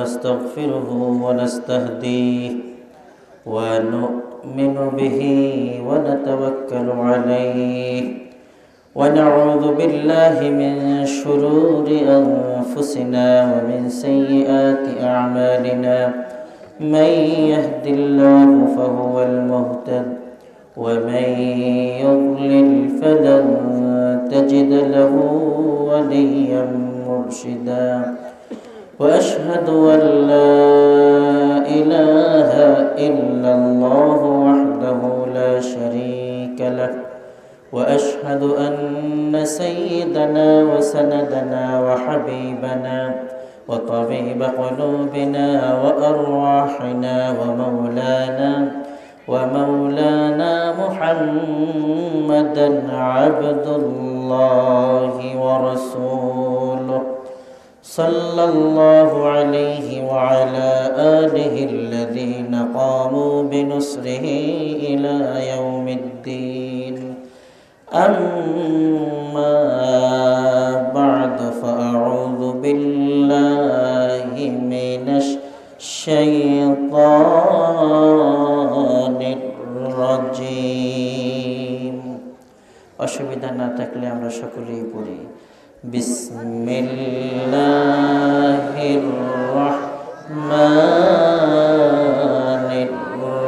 نستغفره ونستهديه ونؤمن به ونتوكل عليه ونعوذ بالله من شرور أنفسنا ومن سيئات أعمالنا من يهد الله فهو المهتد ومن يضلل فلن تجد له وليا مرشدا وأشهد أن لا إله إلا الله وحده لا شريك له وأشهد أن سيدنا وسندنا وحبيبنا وطبيب قلوبنا وأرواحنا ومولانا محمدا عبد الله ورسوله صلى الله عليه وعلى آله الذين قاموا بنصره إلى يوم الدين أما بعد فأعوذ بالله من الشيطان الرجيم অসুবিধা না থাকলে আমরা সকলেই পড়ি বিসমিল্লাহির রহমানির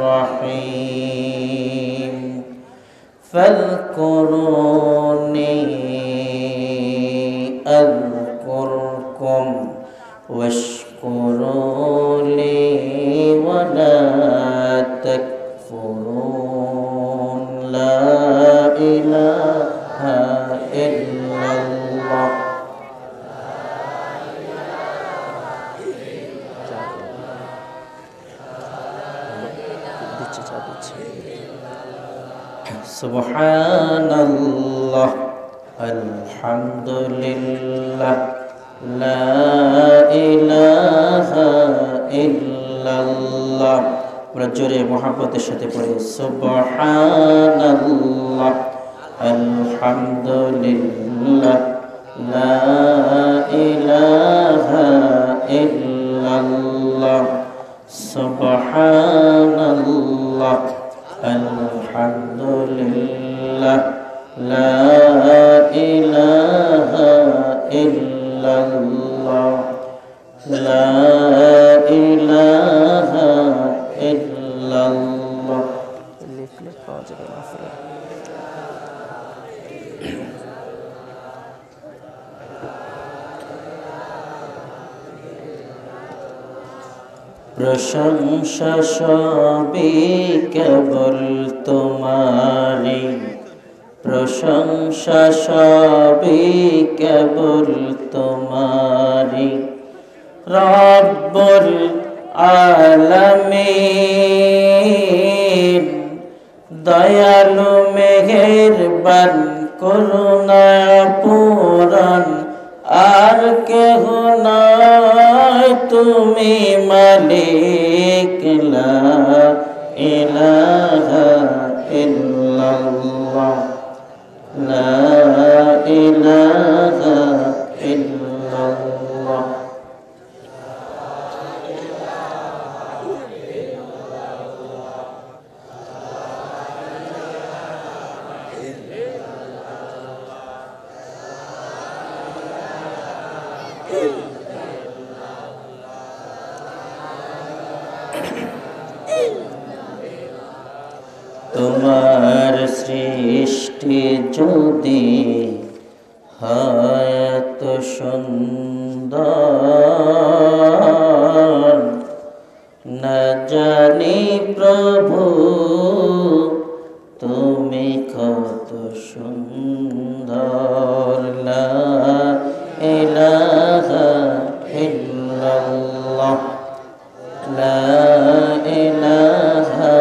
রহিম ফাযকুরুনি আযকুরকুম ওয়াশকুরু লি ওয়া লা তাকফুরুন লা ইলাহা ইল্লাল্লাহ সুবহানাল্লাহ আলহামদুলিল্লাহ লা ইলাহা ইল্লাল্লাহ আমরা জোরে মুহাব্বতের সাথে পড়ি সুবহানাল্লাহ আলহামদুলিল্লাহ লা ইলাহা ইল্লাল্লাহ সুবহানাল্লাহ আলহামদুলিল্লাহ লা ইলাহা ইল্লাল্লাহ লা ইলাহা ইল্লাল্লাহ লিফলেট পাওয়া যাবে না প্রশংসা সবই কেবল তোমারি প্রশংসা সবই কেবল তোমারি রব্বুল আলামিন দয়ালু মেহেরবান করুণা পূরণ আর কেহ নয় তুমি মালিক লা ইলাহা ইল্লাল্লাহ লা ইলাহা ইল্লাল্লাহ তোমার সৃষ্টি যদি হয় তো সুন্দর না জানি প্রভু তুমি কত সুন্দর লা ইলাহা ইল্লাল্লাহ লা ইলাহা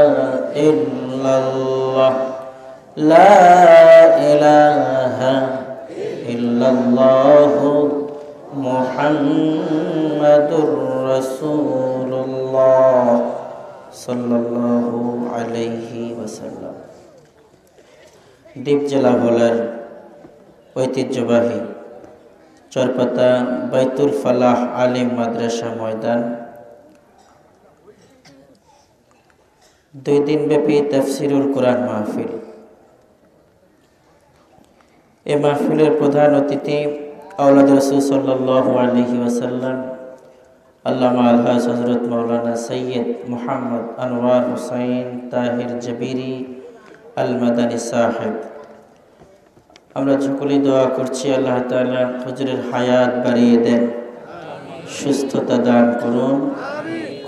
ইল্লাল্লাহ লা ইলাহা ইল্লাল্লাহ মুহাম্মাদুর রাসূলুল্লাহ সাল্লাল্লাহু আলাইহি ওয়াসাল্লাম। দ্বীপ জেলা ভোলার ঐতিহ্যবাহী চরপাতা বাইতুল ফালাহ আলিম মাদ্রাসা ময়দান দুই দিন ব্যাপী তাফসিরুল কোরআন মাহফিল। এই মাহফিলের প্রধান অতিথি আওলাদ রাসূল সাল্লাল্লাহু আলাইহি ওয়াসাল্লাম আল্লামা আলহাজ হযরত মাওলানা সৈয়দ মুহাম্মদ আনোয়ার হুসাইন তাহির জবিরি আল মাদানী সাহেব। আমরা সকলেই দোয়া করছি আল্লাহ তাআলা হুজুরের হায়াত বাড়িয়ে দেন, সুস্থতা দান করুন।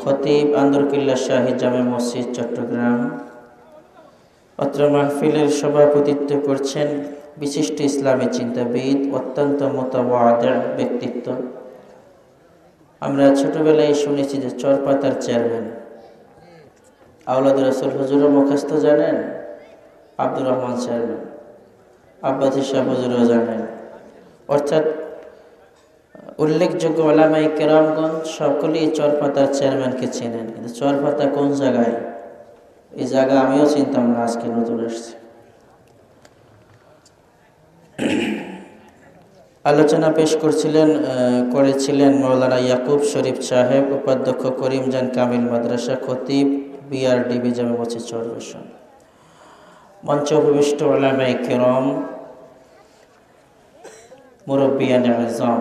খতিব আন্দরকিল্লা শাহী জামে মসজিদ চট্টগ্রাম। অত্র মাহফিলের সভাপতিত্ব করছেন বিশিষ্ট ইসলামী চিন্তাবিদ, অত্যন্ত মুতাওয়াদি ব্যক্তিত্ব। আমরা ছোটবেলায় শুনেছি যে চরপাতার চেয়ারম্যান আওলাদ রাসূল হুজুরও মুখস্থ জানেন, আব্দুর রহমান চেয়ারম্যান, আব্বাসী সাহেব হুজুরও জানেন। অর্থাৎ উল্লেখযোগ্য ওলামায়ে কেরামগণ সকলেই চরপাতার চেয়ারম্যানকে চেনেন। কিন্তু চরপাতা কোন জায়গায়, এই জায়গা আমিও চিনতাম না, আজকে নতুন আসছে। আলোচনা পেশ করেছিলেন মাওলানা ইয়াকুব শরীফ সাহেব, উপাধ্যক্ষ করিমজান কামিল মাদ্রাসা, খতিব বিআরডিবি জামে মসজিদ চরবেশন। মঞ্চে উপবিষ্ট ওলামায়ে কেরাম, মুরব্বিয়ানে আযম,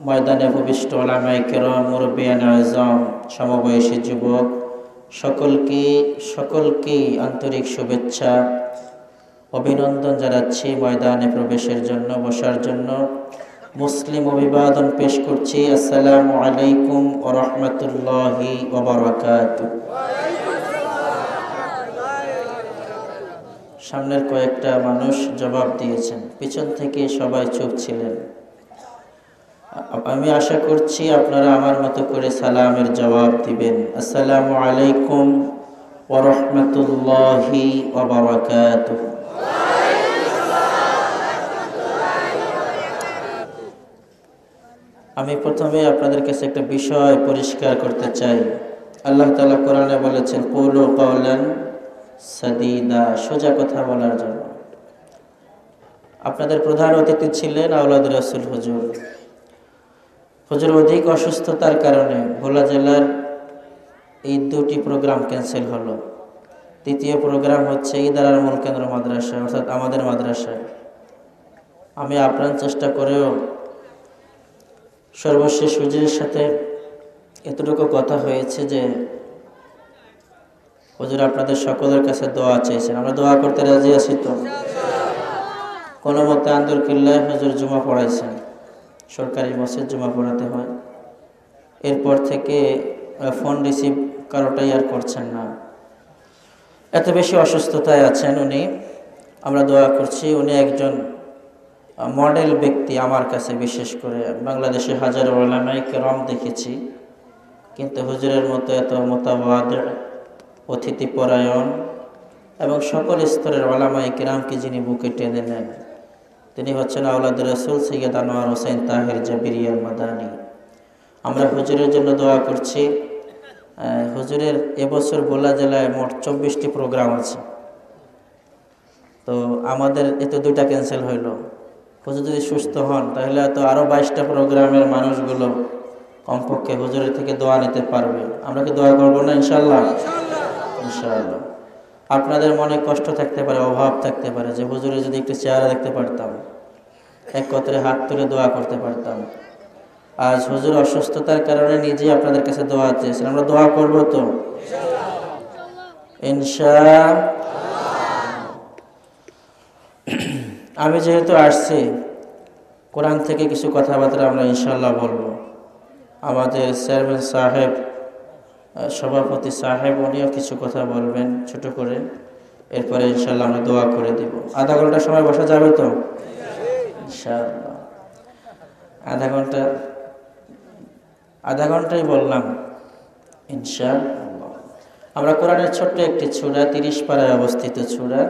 ময়দানে উপবিষ্ট ওলামায়ে কেরাম, মুরব্বিয়ানে আযম, সমবয়সী যুবক, সকলকে আন্তরিক শুভেচ্ছা, অভিনন্দন জানাচ্ছি। ময়দানে প্রবেশের জন্য, বসার জন্য মুসলিম অভিবাদন পেশ করছি। আসসালামু আলাইকুম ওয়া রাহমাতুল্লাহি ওয়া বারাকাতুহু। সামনের কয়েকটা মানুষ জবাব দিয়েছেন, পিছন থেকে সবাই চুপ ছিলেন। আমি আশা করছি আপনারা আমার মতো করে সালামের জবাব দিবেন। আসসালামু আলাইকুম ওয়া রাহমাতুল্লাহি ওয়া বারাকাতুহু। আমি প্রথমে আপনাদের কাছে একটা বিষয় পরিষ্কার করতে চাই। আল্লাহ তাআলা কোরআনে বলেছেন কুলু কাওলান সাদীদা, সোজা কথা বলার জন্য। আপনাদের প্রধান অতিথি ছিলেন আওলাদ রাসূল হুজুর। হুজুর অধিক অসুস্থতার কারণে ভোলা জেলার এই দুটি প্রোগ্রাম ক্যান্সেল হলো। তৃতীয় প্রোগ্রাম হচ্ছে ইদারার মূল কেন্দ্র মাদ্রাসা, অর্থাৎ আমাদের মাদ্রাসায়। আমি আপ্রাণ চেষ্টা করেও সর্বশেষ হুজুরের সাথে এতটুকু কথা হয়েছে যে হুজুর আপনাদের সকলের কাছে দোয়া চাইছেন, আমরা দোয়া করতে রাজি আছি। তো কোনো মতে আন্দরকিল্লায় হুজুর জুমা পড়াইছেন, সরকারি মসজিদ জুমা পড়াতে হয়। এরপর থেকে ফোন রিসিভ কারোটাই আর করছেন না, এত বেশি অসুস্থতায় আছেন উনি। আমরা দোয়া করছি, উনি একজন মডেল ব্যক্তি আমার কাছে। বিশেষ করে বাংলাদেশে হাজারো ওলামায়ে কেরাম দেখেছি, কিন্তু হুজুরের মতো এত মুতাওয়াদি, অতিথিপরায়ণ এবং সকল স্তরের ওলামায়ে কেরামকে যিনি বুকে টেনে নেন, তিনি হচ্ছেন আওলাদ রাসূল সৈয়দ আনোয়ার হুসাইন তাহির জবিরি আল মাদানী। আমরা হুজুরের জন্য দোয়া করছি। হুজুরের এবছর ভোলা জেলায় মোট 24টি প্রোগ্রাম আছে, তো আমাদের এতে 2টা ক্যান্সেল হইল। হুজুর যদি সুস্থ হন তাহলে তো আরও 22টা প্রোগ্রামের মানুষগুলো কমপক্ষে হুজুরের থেকে দোয়া নিতে পারবে। আমরা কি দোয়া করবো না ইনশাল্লাহ? ইনশাআল্লাহ। আপনাদের মনে কষ্ট থাকতে পারে, অভাব থাকতে পারে যে হুজুরে যদি একটু চেহারা দেখতে পারতাম, এক কথায় হাত তুলে দোয়া করতে পারতাম। আজ হুজুর অসুস্থতার কারণে নিজেই আপনাদের কাছে দোয়া চেয়েছেন, আমরা দোয়া করবো তো ইনশাআল্লাহ। আমি যেহেতু আসছি, কোরআন থেকে কিছু কথাবার্তা আমরা ইনশাআল্লাহ বলবো। আমাদের চেয়ারম্যান সাহেব, সভাপতি সাহেব, উনিও কিছু কথা বলবেন ছোট করে। এরপরে ইনশাআল্লাহ আমরা দোয়া করে দিব। আধা ঘন্টা সময় বসা যাবে তো ইনশাআল্লাহ? আধা ঘন্টাই বললাম ইনশাআল্লাহ। আমরা কোরআনের ছোট্ট একটি সূরা, 30 পারায় অবস্থিত সূরা,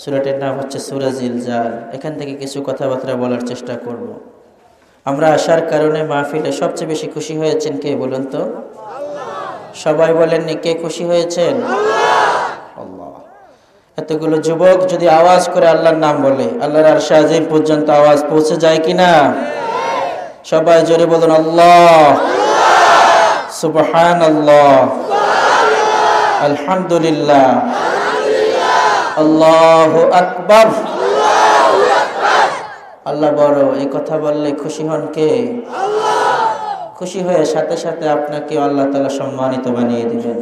সূরাটির নাম হচ্ছে সূরা জিলজাল। এখান থেকে কিছু কথাবার্তা বলার চেষ্টা করব। আমরা আসার কারণে মাহফিলে সবচেয়ে বেশি খুশি হয়েছেন কে বলুন তো? সবাই বলেননি, কে খুশি হয়েছেন? আল্লাহ। এতগুলো যুবক যদি আওয়াজ করে আল্লাহর নাম বলে, আল্লাহর আরশে আজিম পর্যন্ত আওয়াজ পৌঁছে যায় কিনা? সবাই জোরে বলুন আল্লাহ, সুবহানাল্লাহ। আলহামদুলিল্লাহ, আল্লাহু আকবার। আল্লাহ বড়, এই কথা বললে খুশি হন কে? খুশি হয়ে সাথে সাথে আপনাকে আল্লাহ তাআলা সম্মানিত বানিয়ে দিবেন।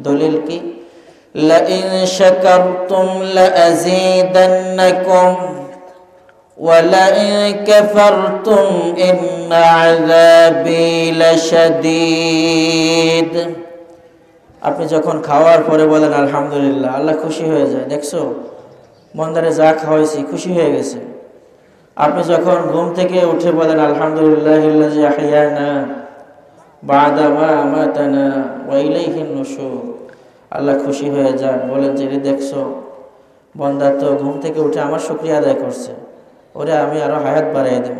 দলিল কি? লাইন শাকারতুম লাযীদান্নাকুম ওয়া লাইন কাফারতুম ইন্না আযাবী লাশাদীদ। আপনি যখন খাওয়ার পরে বলেন আলহামদুলিল্লাহ, আল্লাহ খুশি হয়ে যায়। দেখছো, বন্দারে যা খাওয়াইছি খুশি হয়ে গেছে। আপনি যখন ঘুম থেকে উঠে বলেন আলহামদুলিল্লাহিল্লাযী আহইয়ানা বা'দা মা আমাতানা ওয়া ইলাইহিন নুশুর, আল্লাহ খুশি হয়ে যান। বলেন যে দেখছো, বন্দা তো ঘুম থেকে উঠে আমার শুকরিয়া আদায় করছে, ওরে আমি আরো হায়াত বাড়াই দেব।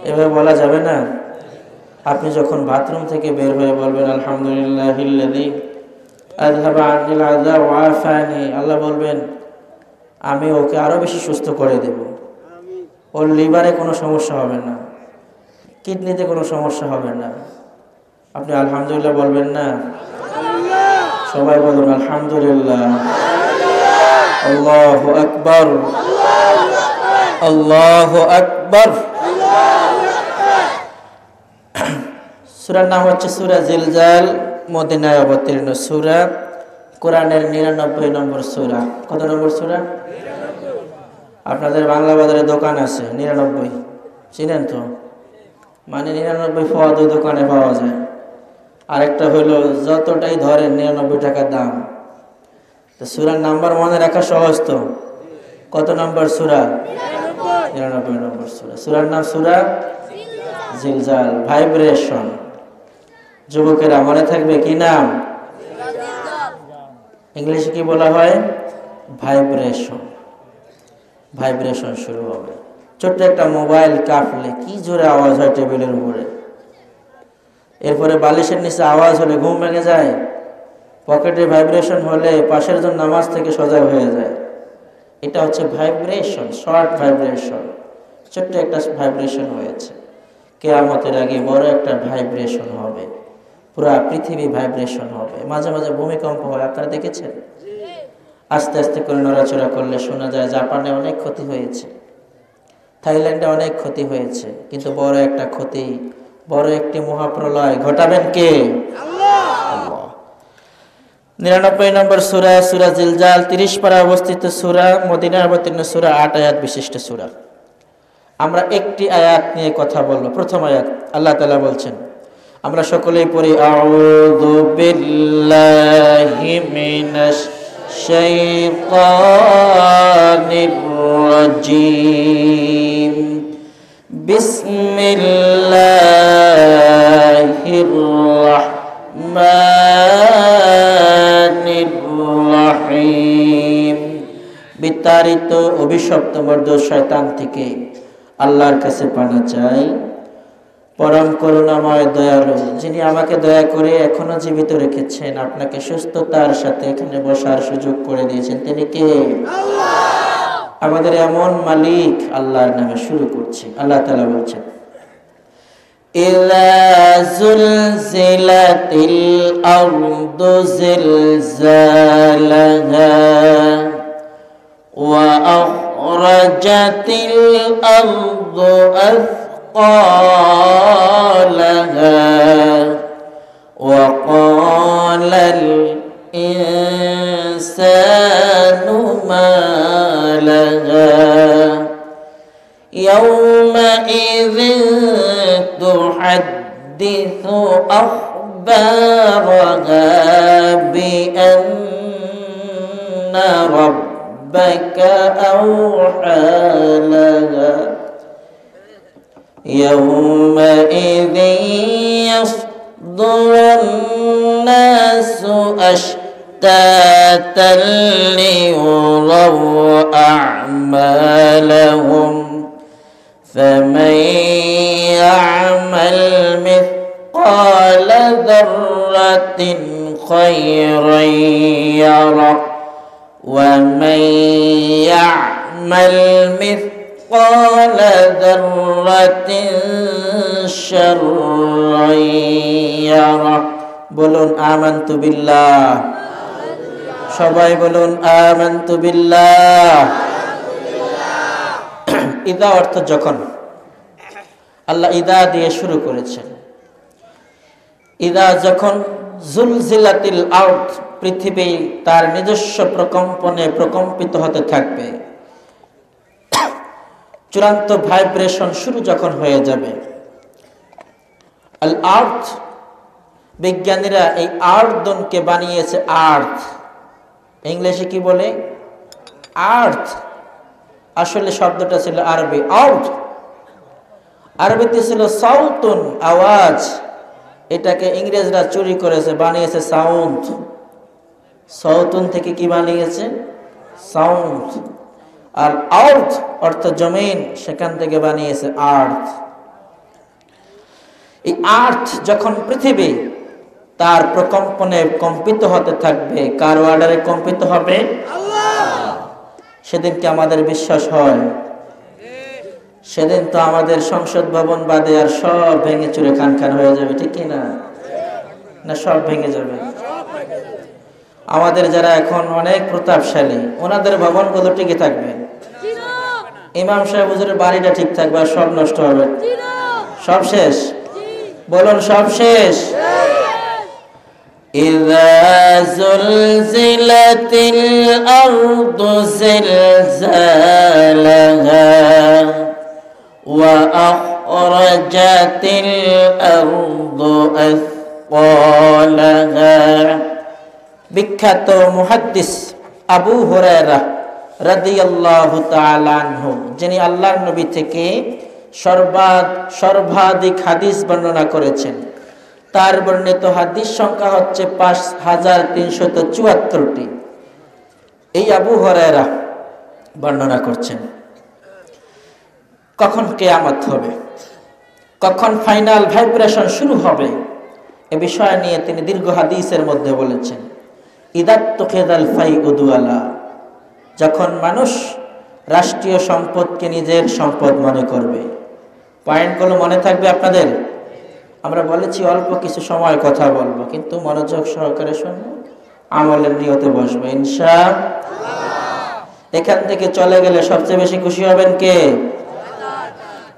এভাবে বলা যাবে না? আপনি যখন বাথরুম থেকে বের হয়ে বলবেন আলহামদুলিল্লাহিল্লাযী আযহাবা আনিল আযা ওয়া আফানি, আল্লাহ বলবেন আমি ওকে আরো বেশি সুস্থ করে দেব। ওর লিভারে কোনো সমস্যা হবে না, কিডনিতে কোনো সমস্যা হবে না। আপনি আলহামদুলিল্লাহ বলবেন না? সবাই বলুন আলহামদুলিল্লাহ। আল্লাহু আকবার, আল্লাহু আকবার। সূরার নাম হচ্ছে সূরা জিলজাল, মদিনায় অবতীর্ণ সূরা, কোরআনের 99 নম্বর সূরা। কত নম্বর সূরা? আপনাদের বাংলা বাজারে দোকান আছে 99, চিনেন তো? মানে 99 ফওয়াদ ওই দোকানে পাওয়া যায়। আরেকটা হলো যতটাই ধরেন 99 টাকা দাম। তো সূরার নাম্বার মনে রাখা সহজ তো। কত নম্বর সূরা? 99 নম্বর সূরা। সূরার নাম সূরা জিলজাল, ভাইব্রেশন। যুবকেরা মনে থাকবে কি নাম? ইংলিশে কি বলা হয়? ভাইব্রেশন। ভাইব্রেশন শুরু হবে। ছোট্ট একটা মোবাইল কাঁপলে কি জোরে আওয়াজ হয় টেবিলের উপরে। এরপরে বালিশের নিচে আওয়াজ হলে ঘুম ভেঙে যায়। পকেটে ভাইব্রেশন হলে পাশের জন নামাজ থেকে সজাগ হয়ে যায়। এটা হচ্ছে ভাইব্রেশন, শর্ট ভাইব্রেশন। ছোট্ট একটা ভাইব্রেশন হয়েছে। কিয়ামতের আগে বড় একটা ভাইব্রেশন হবে, পুরা পৃথিবী ভাইব্রেশন হবে। মাঝে মাঝে ভূমিকম্প হয়, আপনারা দেখেছেন? আস্তে আস্তে করে নড়াচড়া করলে শোনা যায়। জাপানে অনেক ক্ষতি হয়েছে, থাইল্যান্ডে অনেক ক্ষতি হয়েছে। কিন্তু বড় একটা ক্ষতি, বড় একটি মহাপ্রলয় ঘটাবেন কে? আল্লাহ। 99 নম্বর সূরা, সূরা জিলজাল, 30 পারায় অবস্থিত সূরা, মদিনায় অবতীর্ণ সূরা, 8 আয়াত বিশিষ্ট সূরা। আমরা একটি আয়াত নিয়ে কথা বলবো। প্রথম আয়াত আল্লাহ তাআলা বলছেন, আমরা সকলেই পড়ি, আউযু বিল্লাহি মিনাশ শাইতানির রাজীম, বিসমিল্লাহির রাহমানির রাহিম। বিতাড়িত অভিশপ্ত মর্দুর শয়তান থেকে আল্লাহর কাছে পানা চাই, পরম করুণাময় দয়ালু, যিনি আমাকে দয়া করে এখনো জীবিত রেখেছেন, আপনাকে সুস্থতার সাথে এখানে বসার সুযোগ করে দিয়েছেন। তিনি কে? আল্লাহ। আমাদের এমন মালিক আল্লাহর নামে শুরু করছি। আল্লাহ তাআলা বলছেন, ইযা যুলজিলাতিল আরদু জিলজালাহা ওয়া আখরাজাতিল আরদু أثقالها وقال الإنسان ما لها يومئذ تحدث أخبارها بأن ربك أوحى لها يومئذ يصدر الناس أشتاتا ليروا أعمالهم فمن يعمل مثقال ذرة خيرا يره ومن يعمل مثقال ذرة شرا يره বলুন আমানতু বিল্লাহ। সবাই বলুন আমানতু বিল্লাহ। ইদা অর্থ যখন। আল্লাহ ইদা দিয়ে শুরু করেছেন। ইদা যখন জুলজিলাতিল আরদ, পৃথিবী তার নিজস্ব প্রকম্পনে প্রকম্পিত হতে থাকবে, চূড়ান্ত ভাইব্রেশন শুরু যখন হয়ে যাবে। আল আর্থ, বিজ্ঞানীরা এই আর্থকে বানিয়েছে আর্থ। ইংলিশে কি বলে? আর্থ। আসলে শব্দটা ছিল আরবি আর্থ, আরবিতে ছিল সাউতুন, আওয়াজ। এটাকে ইংরেজরা চুরি করেছে, বানিয়েছে সাউন্ড। সাউতুন থেকে কি বানিয়েছে? সাউন্ড। আর আর্থ অর্থ জমিন, সেখান থেকে বানিয়েছে আর্থ। এই আর্থ যখন পৃথিবী তার প্রকম্পনে কম্পিত হতে থাকবে, কার অর্ডারে কম্পিত হবে? আল্লাহ। সেদিনকে আমাদের বিশ্বাস হয়, সেদিন তো আমাদের সংসদ ভবন বাদে আর সব ভেঙে চুরে খান খান হয়ে যাবে, ঠিক কিনা? না সব ভেঙে যাবে? আমাদের যারা এখন অনেক প্রতাপশালী, ওনাদের ভবনগুলো টিকে থাকবে। ইমাম সাহেব হুজুরের বাড়িটা ঠিক থাকবে, আর সব নষ্ট হবে। সব শেষ? বলুন সব শেষ। ইযা যুলজিলাতিল আরদু জিলজালাহা ওয়া আখরাজাতিল আরদু আসকালাহা। বিখ্যাত মুহাদ্দিস আবু হুরায়রা রাদিয়াল্লাহু তাআলা আনহু, যিনি আল্লাহর নবী থেকে সর্বাধিক হাদিস বর্ণনা করেছেন, তার বর্ণিত হাদিস সংখ্যা হচ্ছে 5374টি। এই আবু হুরায়রা বর্ণনা করছেন কখন কিয়ামত হবে, কখন ফাইনাল ভাইব্রেশন শুরু হবে, এ বিষয় নিয়ে তিনি দীর্ঘ হাদিসের মধ্যে বলেছেন, ইদাত্তুখিযাল ফাইউ দুআলা, যখন মানুষ রাষ্ট্রীয় সম্পদকে নিজের সম্পদ মনে করবে। পয়েন্টগুলো মনে থাকবে আপনাদের? আমরা বলেছি অল্প কিছু সময় কথা বলবো, কিন্তু মনোযোগ সহকারে শুনবো, আমলের নিয়তে বসবো ইনশাআল্লাহ। এখান থেকে চলে গেলে সবচেয়ে বেশি খুশি হবেন কে?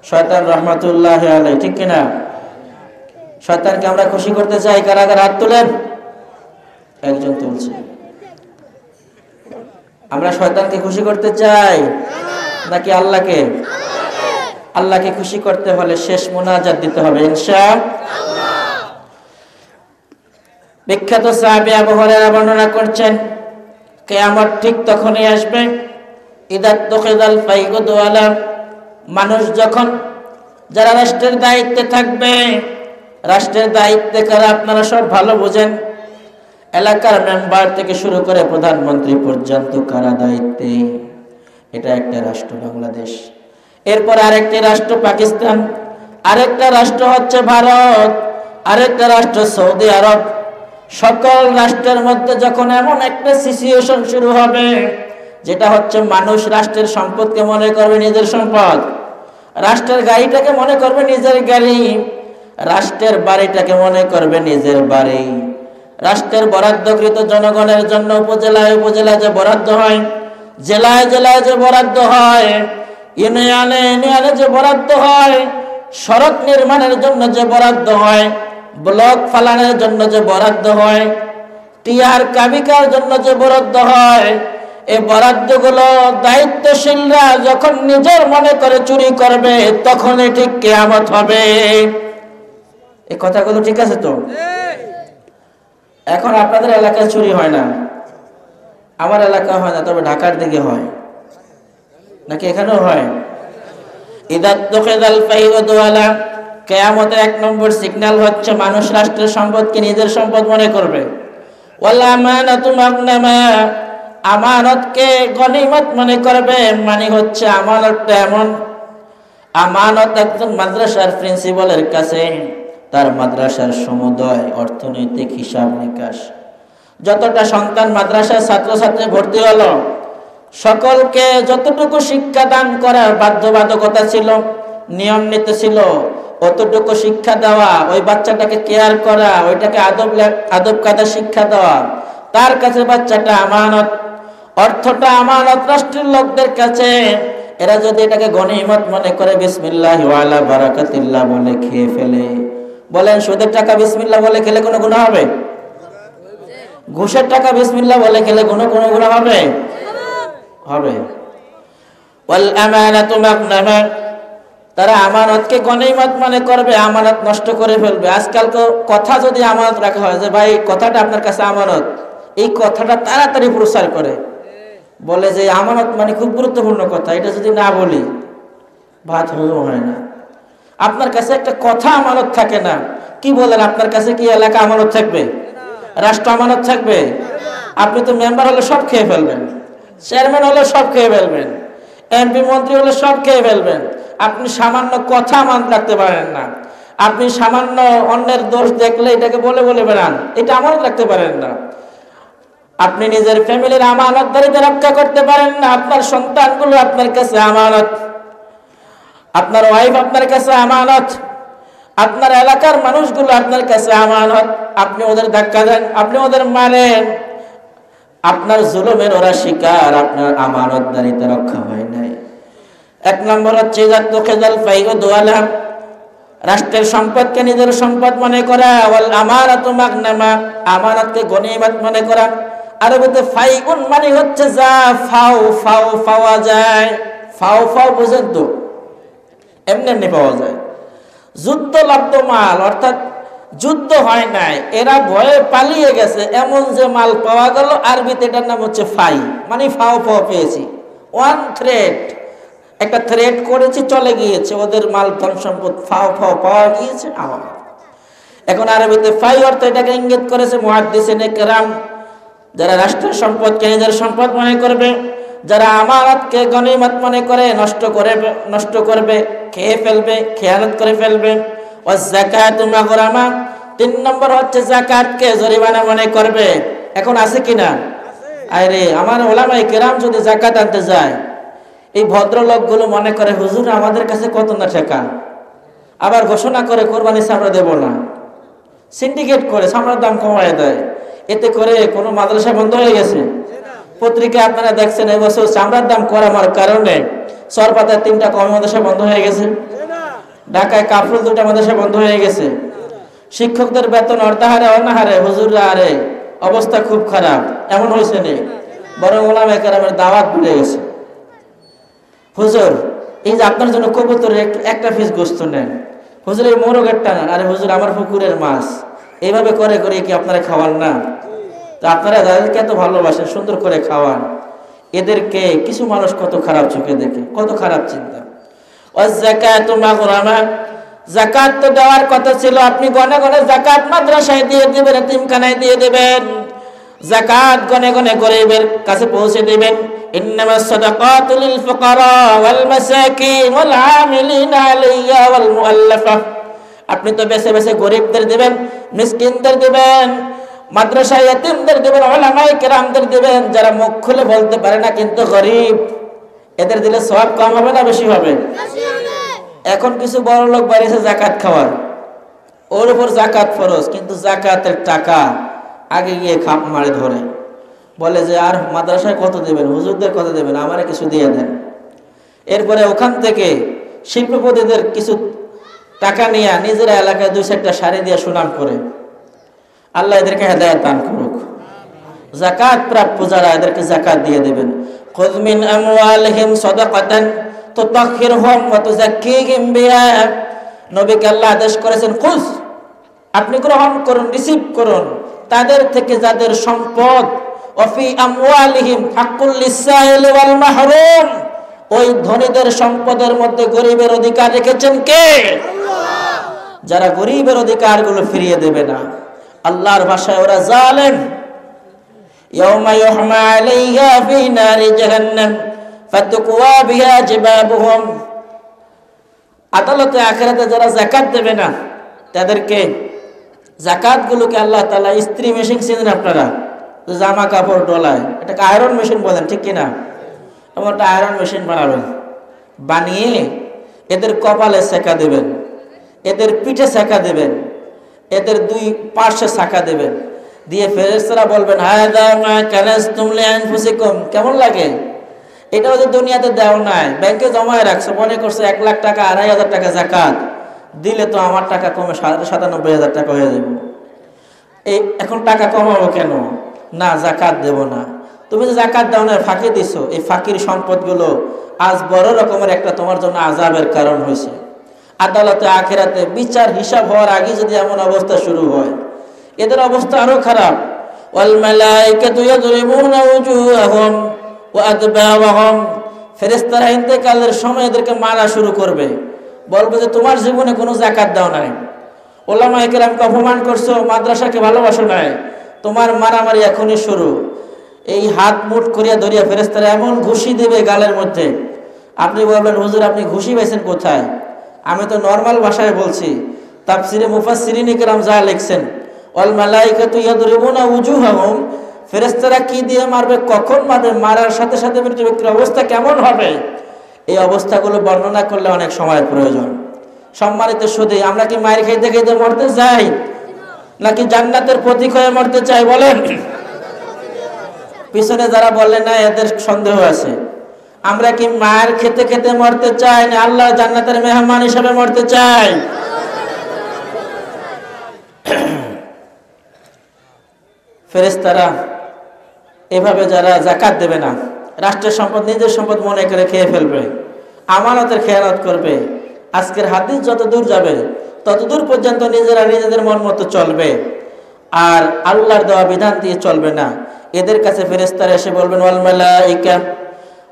শয়তান রহমাতুল্লাহি আলাইহি, ঠিক কিনা? শয়তানকে আমরা খুশি করতে চাই, কারা কারা হাত তোলেন? একজন তুলছে। আমরা শয়তানকে খুশি করতে চাই নাকি আল্লাহকে? আল্লাহকে খুশি করতে হলে শেষ মুনাজাত দিতে হবে ইনশাআল্লাহ। বিখ্যাত সাহাবী আবু হুরায়রা বর্ণনা করছেন, কিয়ামত ঠিক তখনই আসবে ইদাত্তুখিযাল ফাইউ দুআলা, মানুষ যখন, যারা রাষ্ট্রের দায়িত্বে থাকবে, রাষ্ট্রের দায়িত্বে কারা আপনারা সব ভালো বোঝেন, এলাকার মেম্বার থেকে শুরু করে প্রধানমন্ত্রী পর্যন্ত কারা দায়িত্বে? এটা একটা রাষ্ট্র বাংলাদেশ, এরপর আরেকটি রাষ্ট্র পাকিস্তান, আরেকটা রাষ্ট্র হচ্ছে ভারত, আরেকটা রাষ্ট্র সৌদি আরব। সকল রাষ্ট্রের মধ্যে যখন এমন একটা সিচুয়েশন শুরু হবে, যেটা হচ্ছে মানুষ রাষ্ট্রের সম্পদকে মনে করবে নিজের সম্পদ, রাষ্ট্রের গাড়িটাকে মনে করবে নিজের গাড়ি, রাষ্ট্রের বাড়িটাকে মনে করবে নিজের বাড়ি, রাষ্ট্রের বরাদ্দকৃত জনগণের জন্য উপজেলায় উপজেলায় যে বরাদ্দ হয়, জেলায় জেলায় যে বরাদ্দ হয়, ইউনিয়নে ইউনিয়নে যে বরাদ্দ হয়, সড়ক নির্মাণের জন্য যে বরাদ্দ হয়, ব্লক ফালানোর জন্য যে বরাদ্দ হয়, টিআর কাবিকার জন্য যে বরাদ্দ হয়, এই বরাদ্দগুলো দায়িত্বশীলরা যখন নিজের মনে করে চুরি করবে, তখনই ঠিক কিয়ামত হবে। এই কথাগুলো ঠিক আছে তো? এখন আপনাদের এলাকায় চুরি হয় না, আমার এলাকা হয় না, তবে ঢাকার দিকে হয় নাকি? এখানেও হয়। ইদাত্তুখিযাল ফাইউ দুআলা, কিয়ামতের এক নম্বর সিগন্যাল হচ্ছে মানুষ রাষ্ট্রের সম্পদকে নিজের সম্পদ মনে করবে। ওয়াল আমানাতু মাগনামা, আমানতকে গনিমত মনে করবে। মানে হচ্ছে আমানতটা এমন, আমানত একজন মাদ্রাসার প্রিন্সিপালের কাছে তার মাদ্রাসার সমুদয় অর্থনৈতিক হিসাব নিকাশ, যতটা সন্তান মাদ্রাসায় ছাত্রছাত্রী ভর্তি হলো, সকলকে যতটুকু শিক্ষা দান করার বাধ্যবাধকতা ছিল, নিয়ম নীতি ছিল, অতটুকু শিক্ষা দেওয়া, ওই বাচ্চাটাকে কেয়ার করা, ওইটাকে আদব কায়দা শিক্ষা দেওয়া, তার কাছে বাচ্চাটা আমানত, অর্থটা আমানত রাষ্ট্রের লোকদের কাছে। এরা যদি এটাকে গনিমত মনে করে বিসমিল্লাহি ওয়া আলা বারাকাতিল্লাহ বলে খেয়ে ফেলে, বলেন সুদের টাকা বিসমিল্লাহ বলে খেলে কোনো গুনাহ হবে? ঘুষের টাকা বিসমিল্লাহ বলে খেলে কোনো গুনাহ হবে? হবে। ওয়াল আমানাতু মাগনামা, তারা আমানতকে গনিমত মনে করবে, আমানত নষ্ট করে ফেলবে। আজকাল কথা যদি আমানত রাখা হয় যে ভাই কথাটা আপনার কাছে আমানত, এই কথাটা তাড়াতাড়ি প্রচার করে, বলে যে আমানত মানে খুব গুরুত্বপূর্ণ কথা, এটা যদি না বলি ভাত হজম হয় না। আপনার কাছে একটা কথা আমানত থাকে না, কি বলেন? আপনার কাছে কি এলাকা আমানত থাকবে? রাষ্ট্র আমানত থাকবে? আপনি তো মেম্বার হলে সব খেয়ে ফেলবেন, চেয়ারম্যান হলে সব খেয়ে ফেলবেন, এমপি মন্ত্রী হলে সব খেয়ে ফেলবেন। আপনি সামান্য কথা আমানত রাখতে পারেন না। আপনি সামান্য অন্যের দোষ দেখলে এটাকে বলে বেড়ান, এটা আমানত রাখতে পারেন না। আপনি নিজের ফ্যামিলির আমানতদারিতা রক্ষা করতে পারেন না। আপনার সন্তানগুলো আপনার কাছে আমানত, আপনার ওয়াইফ আপনার কাছে আমানত, আপনার এলাকার মানুষগুলো আপনার কাছে আমানত। আপনি ওদের ধাক্কা দেন, আপনি ওদের মারেন, আপনার জুলুমের ওরা শিকার, আপনার আমানতদারিতা রক্ষা হয় নাই। এক নম্বর হচ্ছে রাষ্ট্রের সম্পদকে নিজের সম্পদ মনে করা, ওয়াল আমানাতু মাগনামা, আমানতকে গনিমত মনে করা। আরবিতে ফাইউন মানে হচ্ছে যা ফাও ফাও পাওয়া যায়। ফাও ফাও বুঝেন তো? এমনি পাওয়া যায়। যুদ্ধ লব্ধ মাল, অর্থাৎ যুদ্ধ হয় নাই, এরা ভয়ে পালিয়ে গেছে, এমন যে মাল পাওয়া গেল, আরবিতে এটার নাম হচ্ছে ফাই, মানে ফাও ফাও পেয়েছি। ওয়ান থ্রেড, একটা থ্রেড করেছি চলে গিয়েছে, ওদের মাল ধন সম্পদ ফাও ফাও পাওয়া গিয়েছে আমার। এখন আরবিতে ফাই অর্থ এটাকে ইঙ্গিত করেছে মুহাদ্দিসিনে কেরাম, যারা রাষ্ট্রের সম্পদকে নিজের সম্পদ মনে করবে, যারা আমানতকে গনিমত মনে করে নষ্ট করবে, খেয়ে ফেলবে, খেয়ানত করে ফেলবে। ওয়াজ যাকাতু মাগরামা, 3 নম্বর হচ্ছে যাকাতকে জরিমানা মনে করবে। এখন আছে কিনা? আরে আমার ওলামায়ে কেরাম যদি যাকাত আনতে যায়, এই ভদ্রলোকগুলো মনে করে হুজুর আমাদের কাছে কত না টাকা, আবার ঘোষণা করে কোরবানি চামড়া দেব না, সিন্ডিকেট করে চামড়ার দাম কমায় দেয়। এতে করে কোনো মাদ্রাসা বন্ধ হয়ে গেছে? পত্রিকায় আপনারা দেখছেন এবছর চামড়ার দাম কমার কারণে সরপাতার 3টা কমি মাদ্রাসা বন্ধ হয়ে গেছে, ঢাকায় কাফরুল 2টা মাদ্রাসা বন্ধ হয়ে গেছে, শিক্ষকদের বেতন অর্ধাহারে অনাহারে, হুজুররা আরে অবস্থা খুব খারাপ, এমন হয়েছে নেই, বরং ওলামায়ে কেরামের দাওয়াত ভুলে গেছে। হুজুর এই যে আপনার জন্য কবুতরের একটা পিস গোস্ত নেন, হুজুর এই মোরগের টানান, আরে হুজুর আমার পুকুরের মাছ, এইভাবে করে করে কি আপনারা খাওয়ান না? তো আপনারা যাদেরকে এত ভালোবাসেন সুন্দর করে খাওয়ান, এদেরকে কিছু মানুষ কত খারাপ চোখে দেখে, কত খারাপ চিন্তা। ওয়াযাকাতু মাগরামা, যাকাত তো দেওয়ার কথা ছিল, আপনি গনে গনে যাকাত মাদ্রাসায় দিয়ে দিবেন, এতিমখানায় দিয়ে দিবেন, যাকাত গনে গনে গরিবের কাছে পৌঁছে দিবেন। ইন্নামাস সাদাকাতু লিল ফুকারা ওয়াল মাসাকিন ওয়াল আমিলিনা আলাইহা ওয়াল মুআল্লাফা, আপনি তো বেছে বেছে গরিবদের দিবেন, মিসকিনদের দিবেন, মাদ্রাসায় এতিমদের দিবেন, উলামায়ে কেরামদের দিবেন, যারা মুখ খুলে বলতে পারে না কিন্তু গরিব, এদের দিলে সওয়াব কম হবে না বেশি হবে? এখন কিছু বড় লোক বাড়িছে যাকাত খাওয়ার, ওর উপর যাকাত ফরজ, কিন্তু যাকাতের টাকা আগে গিয়ে খাপ মারে ধরে, বলে যে আর মাদ্রাসায় কত দেবেন, হুজুরদের কত দেবেন, আমারে কিছু দিয়ে দেন। এরপরে ওখান থেকে শিল্পপতিদের কিছু টাকা নিয়ে নিজেরা এলাকায় 2-4টা শাড়ি দিয়ে সুনাম করে। আল্লাহ এদেরকে হেদায়েত দান করুক। যাকাত প্রাপ্য যারা, এদেরকে যাকাত দিয়ে দেবেন। খুয মিন আমওয়ালিহিম সাদাকাতান তুতাহহিরুহুম ওয়া তুযাক্কিহিম বিহা, নবীকে আল্লাহ আদেশ করেছেন খুয, আপনি গ্রহণ করুন, রিসিভ করুন তাদের থেকে যাদের সম্পদ, ওয়া ফি আমওয়ালিহিম হাক্কুল লিসাইলি ওয়াল মাহরুম, ওই ধনীদের সম্পদের মধ্যে গরিবের অধিকার রেখেছেন কে? আল্লাহ। যারা গরিবের অধিকারগুলো ফিরিয়ে দেবে না, আল্লাহর ভাষায় ওরা জালেম। ইয়াউমা ইউহমা আলাইহা ফি নারি জাহান্নাম ফাতুকওয়া বিহা জিবাবুহুম, আদালতে আখিরাতে যারা যাকাত দেবে না তাদেরকে যাকাতগুলোকে আল্লাহ তাআলা ইস্ত্রি মেশিন চিনেন আপনারা, জামা কাপড় ডলায়, এটাকে আয়রন মেশিন বলেন ঠিক কিনা? এমন একটা আয়রন মেশিন বানাবেন, বানিয়ে এদের কপালে সেকা দেবেন, এদের পিঠে ছাকা দেবেন, এদের দুই পার্শ্বে ছাকা দেবেন, দিয়ে ফেরেশতারা বলবেন হাদা মা কানাজতুম লিআনফুসিকুম। কেমন লাগে? এটা ওদের দুনিয়াতে দেও নাই, ব্যাংকে জমায় রাখছো, মনে করছো 1 লাখ টাকা 2,500 টাকা যাকাত দিলে তো আমার টাকা কমে 97,000 টাকা হয়ে যাবে। এখন টাকা কমাবো কেন? না, যাকাত দেব না। তুমি যে যাকাত দাও না, ফাঁকি দিছো, এই ফাঁকির সম্পদগুলো আজ বড় রকমের একটা তোমার জন্য আযাবের কারণ হয়েছে। আদালতে আখিরাতে বিচার হিসাব হওয়ার আগে যদি এমন অবস্থা শুরু হয়, এদের অবস্থা আরো খারাপ। ওয়াল মালাইকাতু ইয়াদরিবুনা উজুহাহুম ওয়া আদবারহুম। ফেরেশতারা ইন্তেকালের সময় এদেরকে মারা শুরু করবে, বলবে যে তোমার জীবনে কোনো যাকাত দাও নাই, ওলামায়ে কেরামকে অপমান করছো, মাদ্রাসাকে ভালোবাসো নাই, তোমার মারামারি এখনই শুরু। এই হাত মুঠ করিয়া ধরিয়া ফেরেশতারা এমন ঘুষি দেবে গালের মধ্যে, আপনি বলবেন হুজুর আপনি ঘুষি পাইছেন কোথায়? আমি তো নরমাল ভাষায় বলছি। তাফসিরে মুফাসসিরিন কেরাম যা লিখছেন, ওয়াল মালাইকাতু ইয়াদরিবুনা উজুহাহুম, ফেরেশতারা কি দিয়ে মারবে, কখন মারবে, মারার সাথে সাথে মৃত ব্যক্তির অবস্থা কেমন হবে, এই অবস্থাগুলো বর্ণনা করলে অনেক সময়ের প্রয়োজন। সম্মানিত সুধী, আমরা কি মায়ের খাইতে খাইতে মরতে চাই, নাকি জান্নাতের প্রতীক হয়ে মরতে চাই? বলেন। পিছনে যারা বললেন না এদের সন্দেহ আছে। আমরা কি মায়ের খেতে খেতে মরতে চাই, না আল্লাহ জান্নাতের মেহমান হিসেবে মরতে চাই? ফেরেশতারা এভাবে যারা যাকাত দেবে না, রাষ্ট্রের সম্পদ নিজের সম্পদ মনে করে খেয়ে ফেলবে, আমানতের খেয়ানত করবে, আজকের হাদিস যত দূর যাবে ততদূর পর্যন্ত নিজেরা নিজেদের মন মতো চলবে, আর আল্লাহর দেওয়া বিধান দিয়ে চলবে না, এদের কাছে ফেরেশতারা এসে বলবেন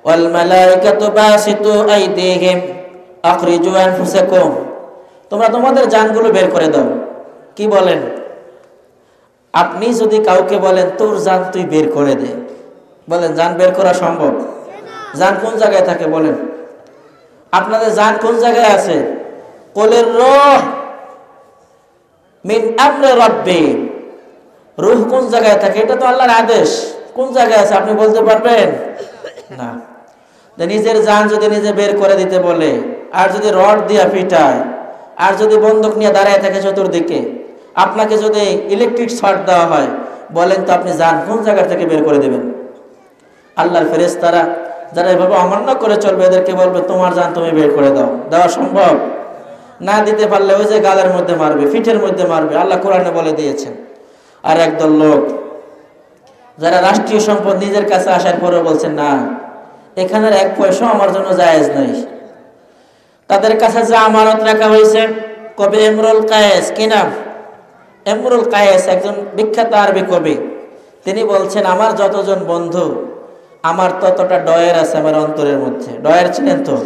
ওয়াল মালাইকাতু বাসিতু আইদিহিম আখরিজু আনফুসাকুম, তোমরা তোমাদের জানগুলো বের করে দাও। কি বলেন? আপনি যদি কাউকে বলেন তোর জান তুই বের করে দে, বলেন জান বের করা সম্ভব? জান কোন জায়গায় থাকে বলেন? আপনাদের জান কোন জায়গায় আছে? কুলির রূহ মিন আমরি রাব্বি, রূহ কোন জায়গায় থাকে? এটা তো আল্লাহর আদেশ। কোন জায়গায় আছে আপনি বলতে পারবেন না। নিজের জান যদি নিজে বের করে দিতে বলে, আর যদি রড দিয়া পিটায়, আর যদি বন্দুক নিয়ে দাঁড়ায় থাকে চতুর্দিকে, আপনাকে যদি ইলেকট্রিক শর্ট দেওয়া হয়, বলেন তো আপনি জান কোন জায়গা থেকে বের করে দেবেন? আল্লাহর ফেরেশতারা যারা এভাবে অমান্য করে চলবে, এদেরকে বলবে তোমার জান তুমি বের করে দাও। দেওয়া সম্ভব না? দিতে পারলে ওই যে গালের মধ্যে মারবে, পিঠের মধ্যে মারবে, আল্লাহ কোরআনে বলে দিয়েছেন। আর একদল লোক যারা রাষ্ট্রীয় সম্পদ নিজের কাছে আসার পরে বলছেন না, এখানের 1 পয়সা আমার জন্য জায়েজ নাই, তাদের কাছে যে আমানত রাখা হয়েছে, কবি ইমরুল কায়েস, কি নাম? ইমরুল কায়েস একজন বিখ্যাত আরবি কবি। তিনি বলছেন আমার যতজন বন্ধু, আমার ততটা ডয়ের আছে আমার অন্তরের মধ্যে। ডয়ের চিনেন তো?